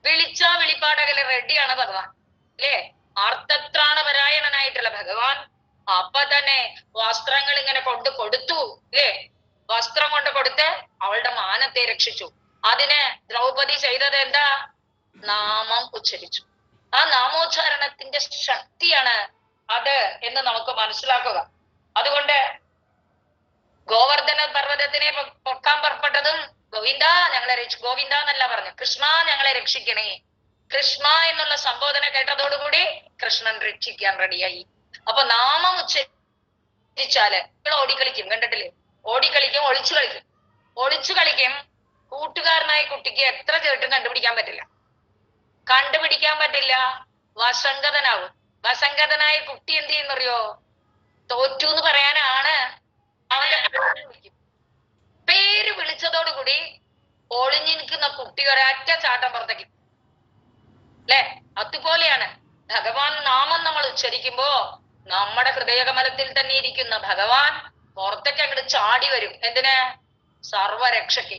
വിളിച്ച വിളിപ്പാടകലെ റെഡിയാണ് ഭഗവാൻ അല്ലേ? ആർത്തത്രാണപരായണനായിട്ടുള്ള ഭഗവാൻ അപ്പൊ തന്നെ വസ്ത്രങ്ങൾ ഇങ്ങനെ കൊണ്ട് കൊടുത്തു അല്ലേ? വസ്ത്രം കൊണ്ട് കൊടുത്ത് അവളുടെ മാനത്തെ രക്ഷിച്ചു. അതിന് ദ്രൗപദി ചെയ്തത് എന്താ? നാമം ഉച്ചരിച്ചു. ആ നാമോച്ചാരണത്തിന്റെ ശക്തിയാണ് അത് എന്ന് നമുക്ക് മനസ്സിലാക്കുക. അതുകൊണ്ട് ഗോവർദ്ധന പർവ്വതത്തിനെ പൊക്കാൻ പുറപ്പെട്ടതും ഗോവിന്ദ ഞങ്ങളെ ഗോവിന്ദ എന്നല്ല പറഞ്ഞു, കൃഷ്ണ ഞങ്ങളെ രക്ഷിക്കണേ. കൃഷ്ണ എന്നുള്ള സംബോധന കേട്ടതോടുകൂടി കൃഷ്ണൻ രക്ഷിക്കാൻ റെഡിയായി. അപ്പൊ നാമം ഉച്ചരിച്ചാല് നിങ്ങൾ ഓടിക്കളിക്കും, കണ്ടിട്ടില്ലേ? ഓടിക്കളിക്കും, ഒളിച്ചു കളിക്കും. ഒളിച്ചു കളിക്കും. കൂട്ടുകാരനായ കുട്ടിക്ക് എത്ര ചേട്ടും കണ്ടുപിടിക്കാൻ പറ്റില്ല. വസങ്കതനാവും. വസങ്കതനായ കുട്ടി എന്ത് ചെയ്യുന്നറിയോ? തോറ്റു എന്ന് പറയാനാണ് അവന്റെ പേര് വിളിച്ചതോടുകൂടി ഒളിഞ്ഞു നിൽക്കുന്ന കുട്ടി ഒരൊറ്റ ചാട്ടം പുറത്തേക്ക് അല്ലെ? അതുപോലെയാണ് ഭഗവാൻ നാമം നമ്മൾ ഉച്ചരിക്കുമ്പോ നമ്മുടെ ഹൃദയകമലത്തിൽ തന്നെ ഇരിക്കുന്ന ഭഗവാൻ പുറത്തേക്ക് അങ്ങോട്ട് ചാടി വരും. എന്തിന്? സർവരക്ഷയ്ക്ക്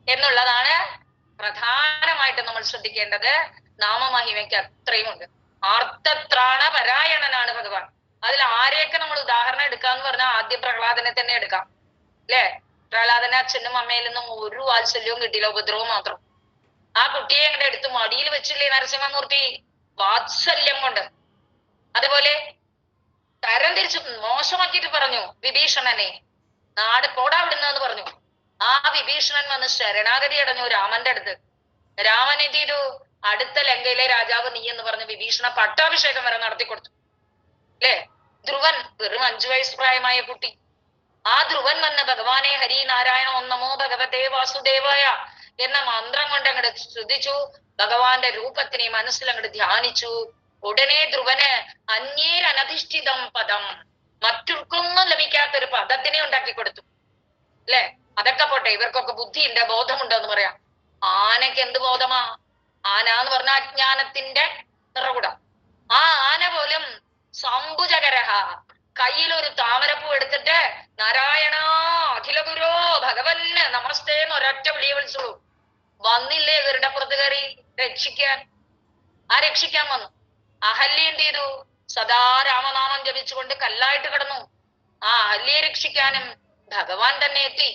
എന്നുള്ളതാണ് പ്രധാനമായിട്ട് നമ്മൾ ശ്രദ്ധിക്കേണ്ടത്. നാമമഹിമയ്ക്ക് അത്രയും ഉണ്ട്. ആർത്തത്രാണ പരായണനാണ് ഭഗവാൻ. അതിൽ ആരെയൊക്കെ നമ്മൾ ഉദാഹരണം എടുക്കാന്ന് പറഞ്ഞാൽ ആദ്യം പ്രഹ്ലാദനെ തന്നെ എടുക്കാം അല്ലെ? പ്രഹ്ലാദന അച്ഛനും അമ്മയിൽ നിന്നും ഒരു വാത്സല്യവും കിട്ടിയില്ല, ഉപദ്രവവും മാത്രം. ആ കുട്ടിയെ അങ്ങോട്ട് എടുത്ത് മടിയിൽ വെച്ചില്ലേ നരസിംഹമൂർത്തി, വാത്സല്യം കൊണ്ട്. അതുപോലെ തരം തിരിച്ചു മോശമാക്കിയിട്ട് പറഞ്ഞു വിഭീഷണനെ, നാട് പോടാ വിടുന്നെന്ന് പറഞ്ഞു. ആ വിഭീഷണൻ വന്ന് ശരണാഗതി അടഞ്ഞു രാമന്റെ അടുത്ത്. രാമൻ എന്ത് ചെയ്തു? അടുത്ത ലങ്കയിലെ രാജാവ് നീ എന്ന് പറഞ്ഞ് വിഭീഷണ പട്ടാഭിഷേകം വരെ നടത്തിക്കൊടുത്തു അല്ലെ? ധ്രുവൻ വെറും 5 വയസ്സ് പ്രായമായ കുട്ടി. ആ ധ്രുവൻ വന്ന് ഭഗവാനെ ഹരി നാരായണ ഓം നമോ ഭഗവതേ വാസുദേവായ എന്ന മന്ത്രം കൊണ്ട് അങ്ങോട്ട് ശ്രദ്ധിച്ചു. ഭഗവാന്റെ രൂപത്തിനെ മനസ്സിൽ അങ്ങോട്ട് ധ്യാനിച്ചു. ഉടനെ ധ്രുവന് അന്യേരനധിഷ്ഠിതം പദം, മറ്റൊർക്കൊന്നും ലഭിക്കാത്തൊരു പദത്തിനെ ഉണ്ടാക്കി കൊടുത്തു അല്ലെ? അതൊക്കെ പോട്ടെ, ഇവർക്കൊക്കെ ബുദ്ധിയുണ്ട്, ബോധമുണ്ട് എന്ന് പറയാം. ആനക്ക് എന്ത് ബോധമാ? ആന എന്ന് പറഞ്ഞ അജ്ഞാനത്തിന്റെ നിറകുടം. ആ ആന പോലും സംഭുജകരഹ, കയ്യിലൊരു താമരപ്പൂ എടുത്തിട്ട് നാരായണ അഖില ഗുരോ ഭഗവന് നമസ്തേ എന്ന് ഒരൊറ്റ വിളിയെ വിളിച്ചോളൂ. വന്നില്ലേ ഗരുഡപ്പുറത്ത് കയറി രക്ഷിക്കാൻ? ആ രക്ഷിക്കാൻ വന്നു. അഹല്യ എന്ത് ചെയ്തു? സദാ രാമനാമം ജപിച്ചുകൊണ്ട് കല്ലായിട്ട് കിടന്നു. ആ അഹല്യയെ രക്ഷിക്കാനും ഭഗവാൻ തന്നെ എത്തി.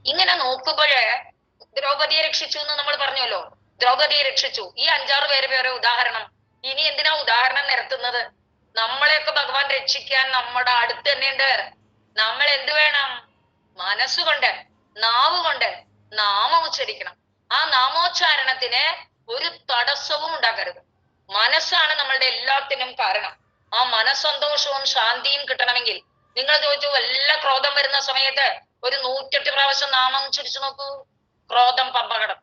ഇങ്ങനെ നോക്കുമ്പോഴേ ദ്രൗപദിയെ രക്ഷിച്ചു എന്ന് നമ്മൾ പറഞ്ഞല്ലോ. ദ്രൗപദിയെ രക്ഷിച്ചു. ഈ 5-6 പേര് വേറെ ഉദാഹരണം. ഇനി എന്തിനാ ഉദാഹരണം നിരത്തുന്നത്? നമ്മളെയൊക്കെ ഭഗവാൻ രക്ഷിക്കാൻ നമ്മുടെ അടുത്ത് തന്നെയുണ്ട്. നമ്മൾ എന്ത് വേണം? മനസ്സുകൊണ്ട് നാവ് കൊണ്ട് നാമം ഉച്ചരിക്കണം. ആ നാമോച്ചാരണത്തിന് ഒരു തടസ്സവും ഉണ്ടാക്കരുത്. മനസ്സാണ് നമ്മളുടെ എല്ലാത്തിനും കാരണം. ആ മനസ്സന്തോഷവും ശാന്തിയും കിട്ടണമെങ്കിൽ നിങ്ങൾ ചോദിച്ചു, വല്ല ക്രോധം വരുന്ന സമയത്ത് ഒരു 108 പ്രാവശ്യം നാമം ഉച്ചരിച്ചു നോക്കൂ. ക്രോധം പമ്പകടം,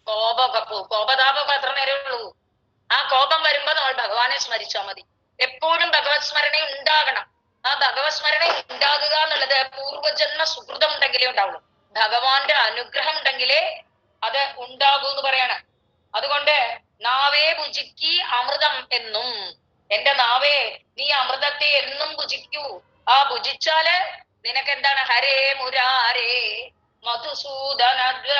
കോപമൊക്കെ പോവും. കോപതാപമൊക്കെ എത്ര നേരമേ ഉള്ളൂ. ആ കോപം വരുമ്പോ നമ്മൾ ഭഗവാനെ സ്മരിച്ചാൽ മതി. എപ്പോഴും ഭഗവത് സ്മരണ ഉണ്ടാകണം. ആ ഭഗവത് സ്മരണ ഉണ്ടാകുക എന്നുള്ളത് പൂർവജന്മ സുഹൃതം ഉണ്ടെങ്കിലേ ഉണ്ടാവുള്ളൂ. ഭഗവാന്റെ അനുഗ്രഹം ഉണ്ടെങ്കിലേ അത് ഉണ്ടാകൂ എന്ന് പറയാണ്. അതുകൊണ്ട് നാവേ ഭുജിക്കി അമൃതം എന്നും, എന്റെ നാവേ നീ അമൃതത്തെ എന്നും ഭുജിക്കൂ. ആ ഭുജിച്ചാല് നിനക്ക് എന്താണ്? ഹരേ മുരാരേ മധുസൂദനദ്വ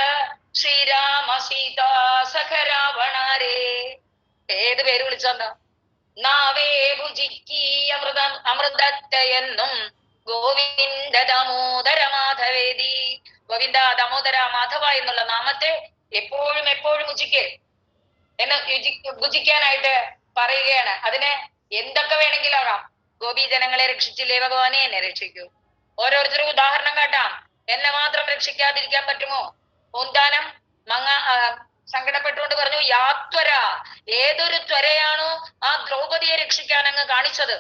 ശ്രീരാമ സീതാ സഖരാവണാരേ. ഏത് പേര് വിളിച്ചെന്നാ? നാവേ ഭുജിക്കി അമൃതം അമൃതത്തെ എന്നും ഗോവിന്ദ ദാമോദര മാധവേദി. ഗോവിന്ദ ദാമോദര മാധവ എന്നുള്ള നാമത്തെ എപ്പോഴും എപ്പോഴും ഭുജിക്കേ എന്ന് ഭുജിക്കാനായിട്ട് പറയുകയാണ്. അതിന് എന്തൊക്കെ വേണമെങ്കിലും ആകാം. ഗോപി ജനങ്ങളെ രക്ഷിച്ചില്ലേ ഭഗവാനെ, എന്നെ രക്ഷിക്കൂ. ഓരോരുത്തരും ഉദാഹരണം കാട്ടാം. എന്നെ മാത്രം രക്ഷിക്കാതിരിക്കാൻ പറ്റുമോ? പൂന്താനം സങ്കടപ്പെട്ടുകൊണ്ട് പറഞ്ഞു, യാത്വര. ഏതൊരു ത്വരയാണോ ആ ദ്രൗപദിയെ രക്ഷിക്കാൻ അങ്ങ് കാണിച്ചത്,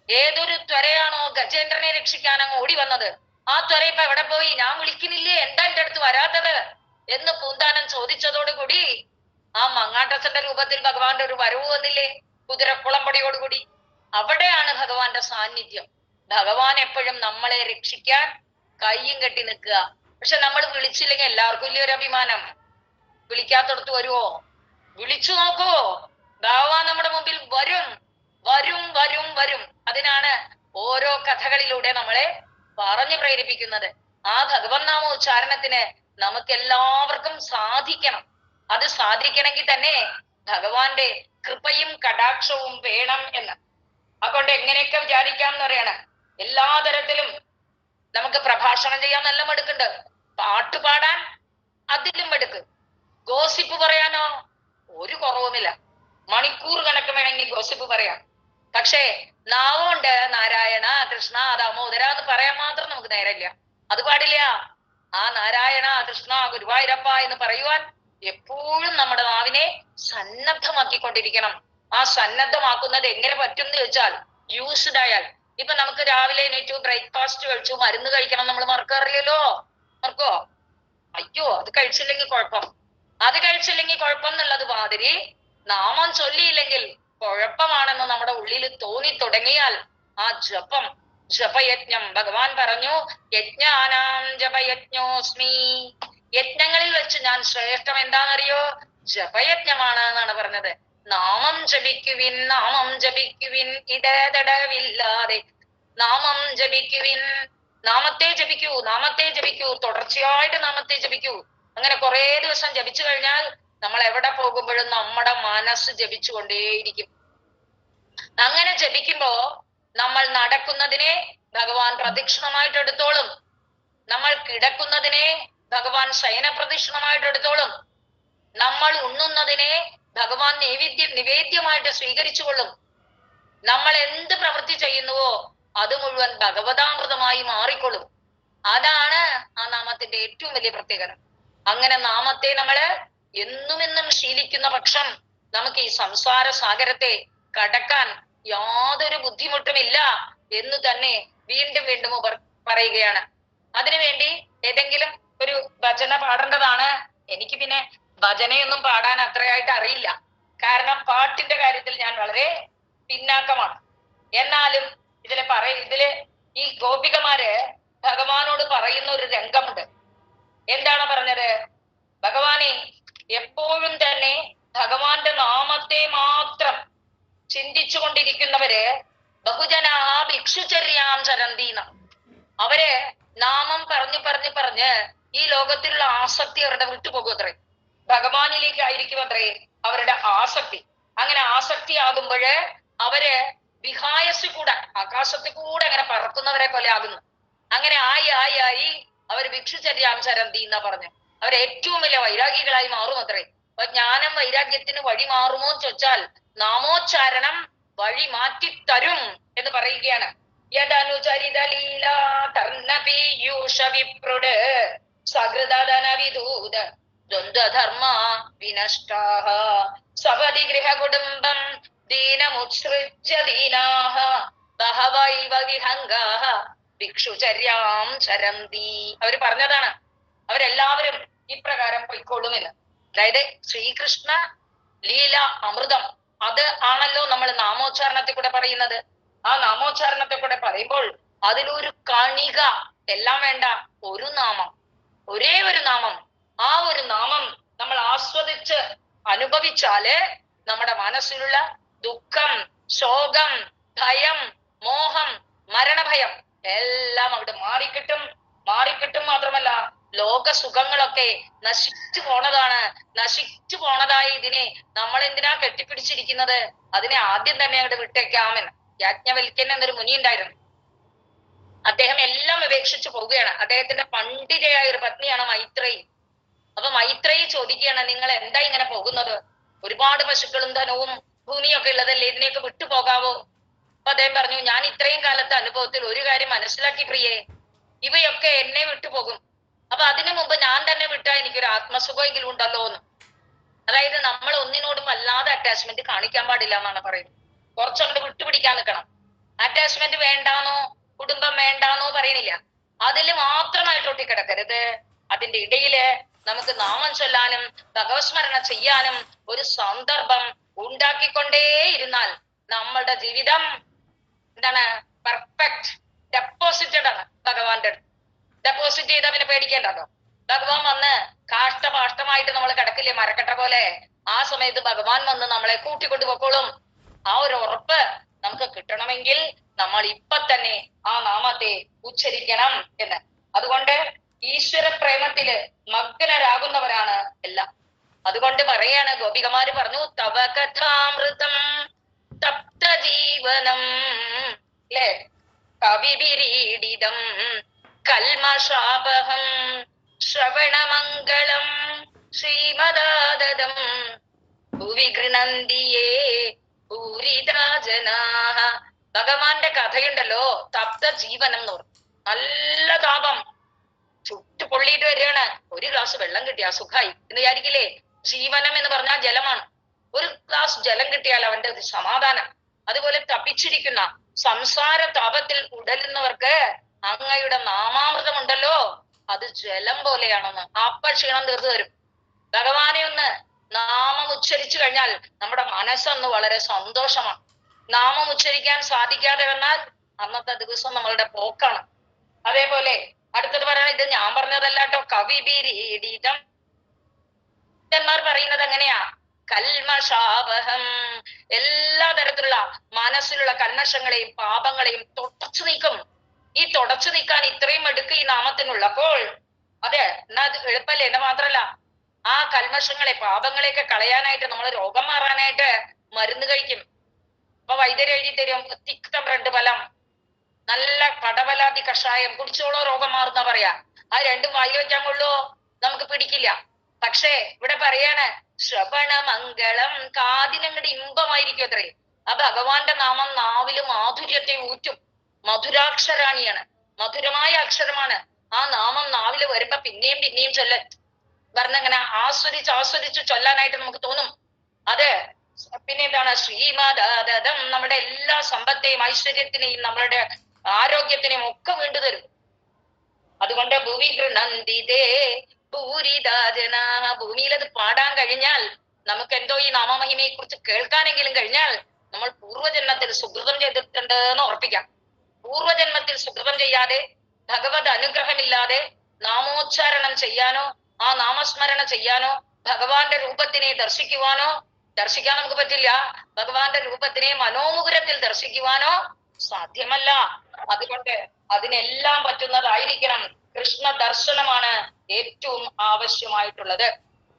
ഏതൊരു ത്വരയാണോ ഗജേന്ദ്രനെ രക്ഷിക്കാൻ അങ്ങ് ഓടി വന്നത്, ആ ത്വര ഇപ്പൊ എവിടെ പോയി? ഞാൻ വിളിക്കുന്നില്ലേ, എന്താ എന്റെ അടുത്ത് വരാത്തത് എന്ന് പൂന്താനം ചോദിച്ചതോടുകൂടി ആ മങ്ങാട്ടസന്റെ രൂപത്തിൽ ഭഗവാന്റെ ഒരു വരവ് വന്നില്ലേ, കുതിരക്കുളമ്പടിയോടുകൂടി. അവിടെയാണ് ഭഗവാന്റെ സാന്നിധ്യം. ഭഗവാൻ എപ്പോഴും നമ്മളെ രക്ഷിക്കാൻ കയ്യും കെട്ടി നിൽക്കുക. പക്ഷെ നമ്മൾ വിളിച്ചില്ലെങ്കിൽ എല്ലാവർക്കും ഇല്ലേ ഒരു അഭിമാനം? വിളിക്കാത്തടത്ത് വരുവോ? വിളിച്ചു നോക്കുവോ? ഭഗവാൻ നമ്മുടെ മുമ്പിൽ വരും, വരും, വരും, വരും. അതിനാണ് ഓരോ കഥകളിലൂടെ നമ്മളെ പറഞ്ഞു പ്രേരിപ്പിക്കുന്നത്. ആ ഭഗവത് നാമ ഉച്ചാരണത്തിന് നമുക്ക് എല്ലാവർക്കും സാധിക്കണം. അത് സാധിക്കണമെങ്കിൽ തന്നെ ഭഗവാന്റെ കൃപയും കടാക്ഷവും വേണം എന്ന്. അതുകൊണ്ട് എങ്ങനെയൊക്കെ വിചാരിക്കാം എന്ന് പറയണം. എല്ലാ തരത്തിലും നമുക്ക് പ്രഭാഷണം ചെയ്യാൻ നല്ല മടുക്കുണ്ട്, പാട്ട് പാടാൻ അതിലും മടുക്ക്, ഗോസിപ്പ് പറയാനോ ഒരു കുറവുമില്ല. മണിക്കൂർ കണക്ക് വേണമെങ്കിൽ ഗോസിപ്പ് പറയാം. പക്ഷേ നാവുകൊണ്ട് നാരായണ കൃഷ്ണ ദാമോദര എന്ന് പറയാൻ മാത്രം നമുക്ക് നേരമില്ല. അത് പാടില്ല. ആ നാരായണ കൃഷ്ണ ഗുരുവായൂരപ്പ എന്ന് പറയുവാൻ എപ്പോഴും നമ്മുടെ നാവിനെ സന്നദ്ധമാക്കിക്കൊണ്ടിരിക്കണം. ആ സന്നദ്ധമാക്കുന്നത് എങ്ങനെ പറ്റും എന്ന് ചോദിച്ചാൽ, യൂസ്ഡ് ആയാൽ. ഇപ്പൊ നമുക്ക് രാവിലെ എണീറ്റു, ബ്രേക്ക്ഫാസ്റ്റ് കഴിച്ചു, മരുന്ന് കഴിക്കണം നമ്മൾ മറക്കാറില്ലല്ലോ. മറക്കോ? അയ്യോ അത് കഴിച്ചില്ലെങ്കിൽ കുഴപ്പം, അത് കഴിച്ചില്ലെങ്കിൽ കുഴപ്പം എന്നുള്ളത് മാതിരി നാമം ചൊല്ലിയില്ലെങ്കിൽ കുഴപ്പമാണെന്ന് നമ്മുടെ ഉള്ളിൽ തോന്നി തുടങ്ങിയാൽ ആ ജപം, ജപയജ്ഞം, ഭഗവാൻ പറഞ്ഞു യജ്ഞാനാം ജപയജ്ഞോസ്മി, യജ്ഞങ്ങളിൽ വെച്ച് ഞാൻ ശ്രേഷ്ഠം എന്താണെന്നറിയോ? ജപയജ്ഞമാണ് എന്നാണ് പറഞ്ഞത്. നാമം ജപിക്കുവിൻ, നാമം ജപിക്കുവിൻ ഇടതടവില്ലാതെ, നാമം ജപിക്കുവിൻ. നാമത്തെ ജപിക്കൂ, നാമത്തെ ജപിക്കൂ, തുടർച്ചയായിട്ട് നാമത്തെ ജപിക്കൂ. അങ്ങനെ കുറെ ദിവസം ജപിച്ചു കഴിഞ്ഞാൽ നമ്മൾ എവിടെ പോകുമ്പോഴും നമ്മുടെ മനസ്സ് ജപിച്ചുകൊണ്ടേയിരിക്കും. അങ്ങനെ ജപിക്കുമ്പോ നമ്മൾ നടക്കുന്നതിനെ ഭഗവാൻ പ്രദക്ഷിണമായിട്ട് എടുത്തോളും, നമ്മൾ കിടക്കുന്നതിനെ ഭഗവാൻ ശയന പ്രദക്ഷിണമായിട്ട് എടുത്തോളും, നമ്മൾ ഉണ്ണുന്നതിനെ ഭഗവാൻ നിവേദ്യമായിട്ട് സ്വീകരിച്ചുകൊള്ളും. നമ്മൾ എന്ത് പ്രവൃത്തി ചെയ്യുന്നുവോ അത് മുഴുവൻ ഭഗവതാമൃതമായി മാറിക്കൊള്ളും. അതാണ് ആ നാമത്തിന്റെ ഏറ്റവും വലിയ പ്രത്യേകത. അങ്ങനെ നാമത്തെ നമ്മള് എന്നുമെന്നും ശീലിക്കുന്ന പക്ഷം നമുക്ക് ഈ സംസാര സാഗരത്തെ കടക്കാൻ യാതൊരു ബുദ്ധിമുട്ടുമില്ല എന്ന് തന്നെ വീണ്ടും വീണ്ടും പറയുകയാണ്. അതിനുവേണ്ടി ഏതെങ്കിലും ഒരു ഭജന പാടേണ്ടതാണ്. എനിക്ക് പിന്നെ ഭജനയൊന്നും പാടാൻ അത്രയായിട്ട് അറിയില്ല. കാരണം പാട്ടിന്റെ കാര്യത്തിൽ ഞാൻ വളരെ പിന്നാക്കമാണ്. എന്നാലും ഇതില് ഈ ഗോപികമാര് ഭഗവാനോട് പറയുന്ന ഒരു രംഗമുണ്ട്. എന്താണ് പറഞ്ഞത്? ഭഗവാനെ എപ്പോഴും തന്നെ ഭഗവാന്റെ നാമത്തെ മാത്രം ചിന്തിച്ചു കൊണ്ടിരിക്കുന്നവര് ബഹുജനാ ഭിക്ഷുചര്യാം ചരന്തീന. അവര് നാമം പറഞ്ഞ് ഈ ലോകത്തിലുള്ള ആസക്തി അവരുടെ വിട്ടുപോകും അത്രേ. ഭഗവാനിലേക്ക് ആയിരിക്കും അത്രേ അവരുടെ ആസക്തി. അങ്ങനെ ആസക്തി ആകുമ്പോഴ് അവര് വിഹായസ് കൂടെ ആകാശത്തിൽ കൂടെ അങ്ങനെ പറക്കുന്നവരെ പോലെ ആകുന്നു. അങ്ങനെ ആയി അവർ ഭിക്ഷുചര്യാം ചരന്തി എന്നാ പറഞ്ഞു. അവർ ഏറ്റവും വലിയ വൈരാഗികളായി മാറും അത്രേ. അപ്പൊ ജ്ഞാനം വൈരാഗ്യത്തിന് വഴി മാറുമോ എന്ന് ചോദിച്ചാൽ നാമോച്ചാരണം വഴി മാറ്റി തരും എന്ന് പറയുകയാണ്. യദനുചരിത ലീലാ തർണപീയൂഷ വിപ്രുട് സഹൃദന വിദൂത ദ്വന്ദ്വധർമ്മ വിനഷ്ടാഃ സപതി ഗൃഹകുടുംബം ദീനമുത്സൃജ്യ ദീനാഃ ബഹവൈവ വിഹംഗാഃ ഭിക്ഷുചര്യാം ചരന്തി. അവര് പറഞ്ഞതാണ്, അവരെല്ലാവരും ഇപ്രകാരം പൊയ്ക്കൊള്ളുമെന്ന്. അതായത് ശ്രീകൃഷ്ണ ലീല അമൃതം അത് ആണല്ലോ നമ്മൾ നാമോച്ചാരണത്തിൽ കൂടെ പറയുന്നത്. ആ നാമോച്ചാരണത്തെ കൂടെ പറയുമ്പോൾ അതിലൊരു കണിക, എല്ലാം വേണ്ട, ഒരു നാമം, ഒരേ ഒരു നാമം, ആ ഒരു നാമം നമ്മൾ ആസ്വദിച്ച് അനുഭവിച്ചാല് നമ്മുടെ മനസ്സിലുള്ള ദുഃഖം, ശോകം, ഭയം, മോഹം, മരണഭയം എല്ലാം അവിടെ മാറിക്കിട്ടും. മാറിക്കിട്ടും മാത്രമല്ല, ലോക സുഖങ്ങളൊക്കെ നശിച്ചു പോണതാണ്. നശിച്ചു പോണതായി ഇതിനെ നമ്മൾ എന്തിനാ കെട്ടിപ്പിടിച്ചിരിക്കുന്നത്? അതിനെ ആദ്യം തന്നെ അവിടെ വിട്ടേക്കാമെന്ന്. യാജ്ഞവൽക്യൻ എന്നൊരു മുനി ഉണ്ടായിരുന്നു. അദ്ദേഹം എല്ലാം ഉപേക്ഷിച്ചു പോവുകയാണ്. അദ്ദേഹത്തിന്റെ പണ്ഡിതയായ ഒരു പത്നിയാണ് മൈത്രേയി. അപ്പൊ മൈത്രേയി ചോദിക്കുകയാണ്, നിങ്ങൾ എന്താ ഇങ്ങനെ പോകുന്നത്? ഒരുപാട് പശുക്കളും ധനവും ഭൂമിയൊക്കെ ഉള്ളതല്ലേ, ഇതിനെയൊക്കെ വിട്ടു പോകാവോ? അപ്പൊ അദ്ദേഹം പറഞ്ഞു, ഞാൻ ഇത്രയും കാലത്തെ അനുഭവത്തിൽ ഒരു കാര്യം മനസ്സിലാക്കി പ്രിയേ, ഇവയൊക്കെ എന്നെ വിട്ടുപോകും. അപ്പൊ അതിനു മുമ്പ് ഞാൻ തന്നെ വിട്ടാൽ എനിക്കൊരു ആത്മസുഖമെങ്കിലും ഉണ്ടല്ലോ എന്ന്. അതായത് നമ്മൾ ഒന്നിനോടും വല്ലാതെ അറ്റാച്ച്മെന്റ് കാണിക്കാൻ പാടില്ല എന്നാണ് പറയുന്നത്. കുറച്ചങ്ങോട്ട് വിട്ടുപിടിക്കാൻ നിൽക്കണം. അറ്റാച്ച്മെന്റ് വേണ്ടാന്നോ കുടുംബം വേണ്ടാന്നോ പറയണില്ല, അതിൽ മാത്രമായിട്ട് ഒട്ടിക്കിടക്കരുത്. അതിന്റെ ഇടയില് നമുക്ക് നാമം ചൊല്ലാനും ഭഗവത്സ്മരണ ചെയ്യാനും ഒരു സന്ദർഭം ഉണ്ടാക്കിക്കൊണ്ടേയിരുന്നാൽ നമ്മളുടെ ജീവിതം എന്താണ്, പെർഫെക്റ്റ് ഡെപ്പോസിറ്റഡ് ആണ് ഭഗവാന്റെ അടുത്ത്. ഡെപ്പോസിറ്റ് ചെയ്താൽ പിന്നെ പേടിക്കേണ്ടതോ? ഭഗവാൻ വന്ന് കാഷ്ടപാഷ്ടമായിട്ട് നമ്മൾ കിടക്കില്ലേ മരക്കട്ട പോലെ, ആ സമയത്ത് ഭഗവാൻ വന്ന് നമ്മളെ കൂട്ടിക്കൊണ്ടു പൊക്കോളും. ആ ഒരു ഉറപ്പ് നമുക്ക് കിട്ടണമെങ്കിൽ നമ്മൾ ഇപ്പൊ തന്നെ ആ നാമത്തെ ഉച്ചരിക്കണം എന്ന്. അതുകൊണ്ട് ഈശ്വര പ്രേമത്തില് മഗ്നരാകുന്നവരാണ് എല്ലാം. അതുകൊണ്ട് പറയാണ്, ഗോപികമാര് പറഞ്ഞു, തവ കഥാമൃതം തപ്ത ജീവനം അല്ലെ, കവിഭിരീഡിതം കൽമഷാപഹം ശ്രവണമംഗളം ശ്രീമദാദം ഭുവി ഗൃണന്തിയേ ഭൂരിതാ ജനാഃ. ഭഗവാന്റെ കഥയുണ്ടല്ലോ, തപ്ത ജീവനം എന്ന് പറഞ്ഞു. നല്ല താപം, ചുട്ടു പൊള്ളിയിട്ട് വരികയാണ്. ഒരു ഗ്ലാസ് വെള്ളം കിട്ടിയാ സുഖായി എന്ന് വിചാരിക്കില്ലേ? ജീവനം എന്ന് പറഞ്ഞാൽ ജലമാണ്. ഒരു ഗ്ലാസ് ജലം കിട്ടിയാൽ അവന്റെ സമാധാനം. അതുപോലെ തപിച്ചിരിക്കുന്ന സംസാര താപത്തിൽ ഉടലുന്നവർക്ക് അങ്ങയുടെ നാമാമൃതമുണ്ടല്ലോ, അത് ജലം പോലെയാണെന്ന്. അപ്പ ക്ഷീണം തീർന്നു തരും. ഭഗവാനെ ഒന്ന് നാമം ഉച്ചരിച്ചു കഴിഞ്ഞാൽ നമ്മുടെ മനസ്സൊന്ന് വളരെ സന്തോഷമാണ്. നാമം ഉച്ചരിക്കാൻ സാധിക്കാതെ വന്നാൽ അന്നത്തെ ദിവസം നമ്മളുടെ പോക്കാണ്. അതേപോലെ അടുത്തത് പറയണ, ഇത് ഞാൻ പറഞ്ഞതല്ല കേട്ടോ, കവിഭിരീഡിതം എന്മാർ പറയുന്നത് എങ്ങനെയാ? കൽമഷാപഹം, എല്ലാ തരത്തിലുള്ള മനസ്സിലുള്ള കൽമഷങ്ങളെയും പാപങ്ങളെയും തുടച്ചു നീക്കും. ഈ തുടച്ചു നീക്കാൻ ഇത്രയും എടുക്ക് ഈ നാമത്തിനുള്ളപ്പോൾ അതെ എന്നാ എളുപ്പല്ലേ? എന്ന് മാത്രല്ല, ആ കൽമഷങ്ങളെ പാപങ്ങളെയൊക്കെ കളയാനായിട്ട് നമ്മൾ രോഗം മാറാനായിട്ട് മരുന്ന് കഴിക്കും. അപ്പൊ വൈദ്യര് എഴുതി തരും, തിക്തം 2 ഫലം, നല്ല പടവലാതി കഷായം കുടിച്ചോളോ രോഗം മാറുന്ന പറയാ. ആ രണ്ടും വായിൽ വെക്കാൻ കൊള്ളോ? നമുക്ക് പിടിക്കില്ല. പക്ഷേ ഇവിടെ പറയാണ്, ശ്രവണമംഗളം, കാതിനങ്ങടെ ഇമ്പമായിരിക്കും അത്രേ. ആ ഭഗവാന്റെ നാമം നാവില് മാധുര്യത്തെ ഊറ്റും. മധുരാക്ഷരാണിയാണ്, മധുരമായ അക്ഷരമാണ്. ആ നാമം നാവില് വരുമ്പോ പിന്നെയും പിന്നെയും പറഞ്ഞങ്ങനെ ആസ്വദിച്ച് ചൊല്ലാനായിട്ട് നമുക്ക് തോന്നും. അത് പിന്നെ എന്താണ്, ശ്രീമദാദം, നമ്മുടെ എല്ലാ സമ്പത്തെയും ഐശ്വര്യത്തിനെയും നമ്മളുടെ ആരോഗ്യത്തിനെയും ഒക്കെ വീണ്ടു തരും. അതുകൊണ്ട് ഭൂമി ഗൃണന്തിതേ ഭൂരിതാ ജനാഃ, ഭൂമിയിൽ അത് പാടാൻ കഴിഞ്ഞാൽ, നമുക്ക് എന്തോ ഈ നാമമഹിമയെ കുറിച്ച് കേൾക്കാനെങ്കിലും കഴിഞ്ഞാൽ നമ്മൾ പൂർവ്വജന്മത്തിൽ സുകൃതം ചെയ്തിട്ടുണ്ട് എന്ന് ഉറപ്പിക്കാം. പൂർവ്വജന്മത്തിൽ സുകൃതം ചെയ്യാതെ, ഭഗവത് അനുഗ്രഹമില്ലാതെ നാമോച്ചാരണം ചെയ്യാനോ ആ നാമസ്മരണ ചെയ്യാനോ ഭഗവാന്റെ രൂപത്തിനെ ദർശിക്കാൻ നമുക്ക് പറ്റില്ല. ഭഗവാന്റെ രൂപത്തിനെ മനോമുകുരത്തിൽ ദർശിക്കുവാനോ സാധ്യമല്ല. അതുകൊണ്ട് അതിനെല്ലാം പറ്റുന്നതായിരിക്കണം കൃഷ്ണ ദർശനമാണ് ഏറ്റവും ആവശ്യമായിട്ടുള്ളത്.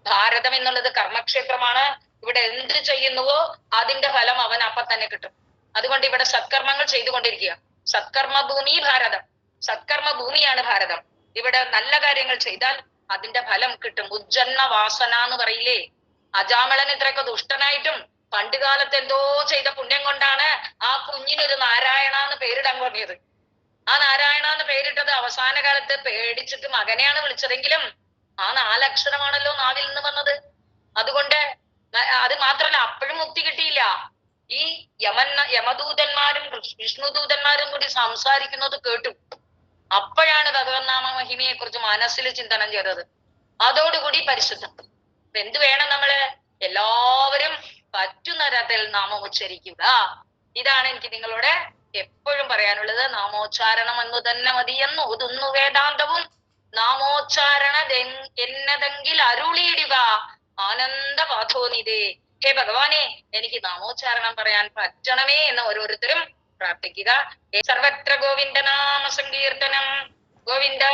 ഭാരതം എന്നുള്ളത് കർമ്മക്ഷേത്രമാണ്. ഇവിടെ എന്ത് ചെയ്യുന്നുവോ അതിന്റെ ഫലം അവൻ അപ്പൊ തന്നെ കിട്ടും. അതുകൊണ്ട് ഇവിടെ സത്കർമ്മങ്ങൾ ചെയ്തുകൊണ്ടിരിക്കുക. സത്കർമ്മ ഭൂമി ഭാരതം, സത്കർമ്മ ഭൂമിയാണ് ഭാരതം. ഇവിടെ നല്ല കാര്യങ്ങൾ ചെയ്താൽ അതിന്റെ ഫലം കിട്ടും. ഉജ്ജന്മ വാസന എന്ന് പറയില്ലേ? അജാമിളൻ ഇത്രയൊക്കെ ദുഷ്ടനായിട്ടും പണ്ട് കാലത്ത് എന്തോ ചെയ്ത പുണ്യം കൊണ്ടാണ് ആ കുഞ്ഞിനൊരു നാരായണ എന്ന് പേരിടാൻ തോന്നിയത്. ആ നാരായണ എന്ന് പേരിട്ടത് അവസാന കാലത്ത് പേടിച്ചിട്ട് മകനെയാണ് വിളിച്ചതെങ്കിലും ആ 4 അക്ഷരമാണല്ലോ നാവിൽ നിന്ന് വന്നത്. അതുകൊണ്ട് അത് മാത്രല്ല, അപ്പോഴും മുക്തി കിട്ടിയില്ല. ഈ യമദൂതന്മാരും വിഷ്ണുദൂതന്മാരും കൂടി സംസാരിക്കുന്നത് കേട്ടു. അപ്പോഴാണ് ഭഗവന്നാമ മഹിമയെ കുറിച്ച് മനസ്സിൽ ചിന്തനം ചെയ്തത്. അതോടുകൂടി പരിശുദ്ധം. എന്ത് വേണം? നമ്മള് എല്ലാവരും പറ്റുന്ന തരത്തിൽ നാമം ഉച്ചരിക്കുക. ഇതാണ് എനിക്ക് നിങ്ങളോട് എപ്പോഴും പറയാനുള്ളത്. നാമോച്ചാരണം എന്നു തന്നെ മതിയെന്ന് ഒതുന്നു വേദാന്തവും. നാമോച്ചാരണ എന്നതെങ്കിൽ അരുളിയിടുക ആനന്ദ പാഥോനിതേ. ഹേ ഭഗവാനെ, എനിക്ക് നാമോച്ചാരണം പറയാൻ പറ്റണമേ എന്ന് ഓരോരുത്തരും പ്രാർത്ഥിക്കുക. സർവത്ര ഗോവിന്ദ നാമ സങ്കീർത്തനം. ഗോവിന്ദ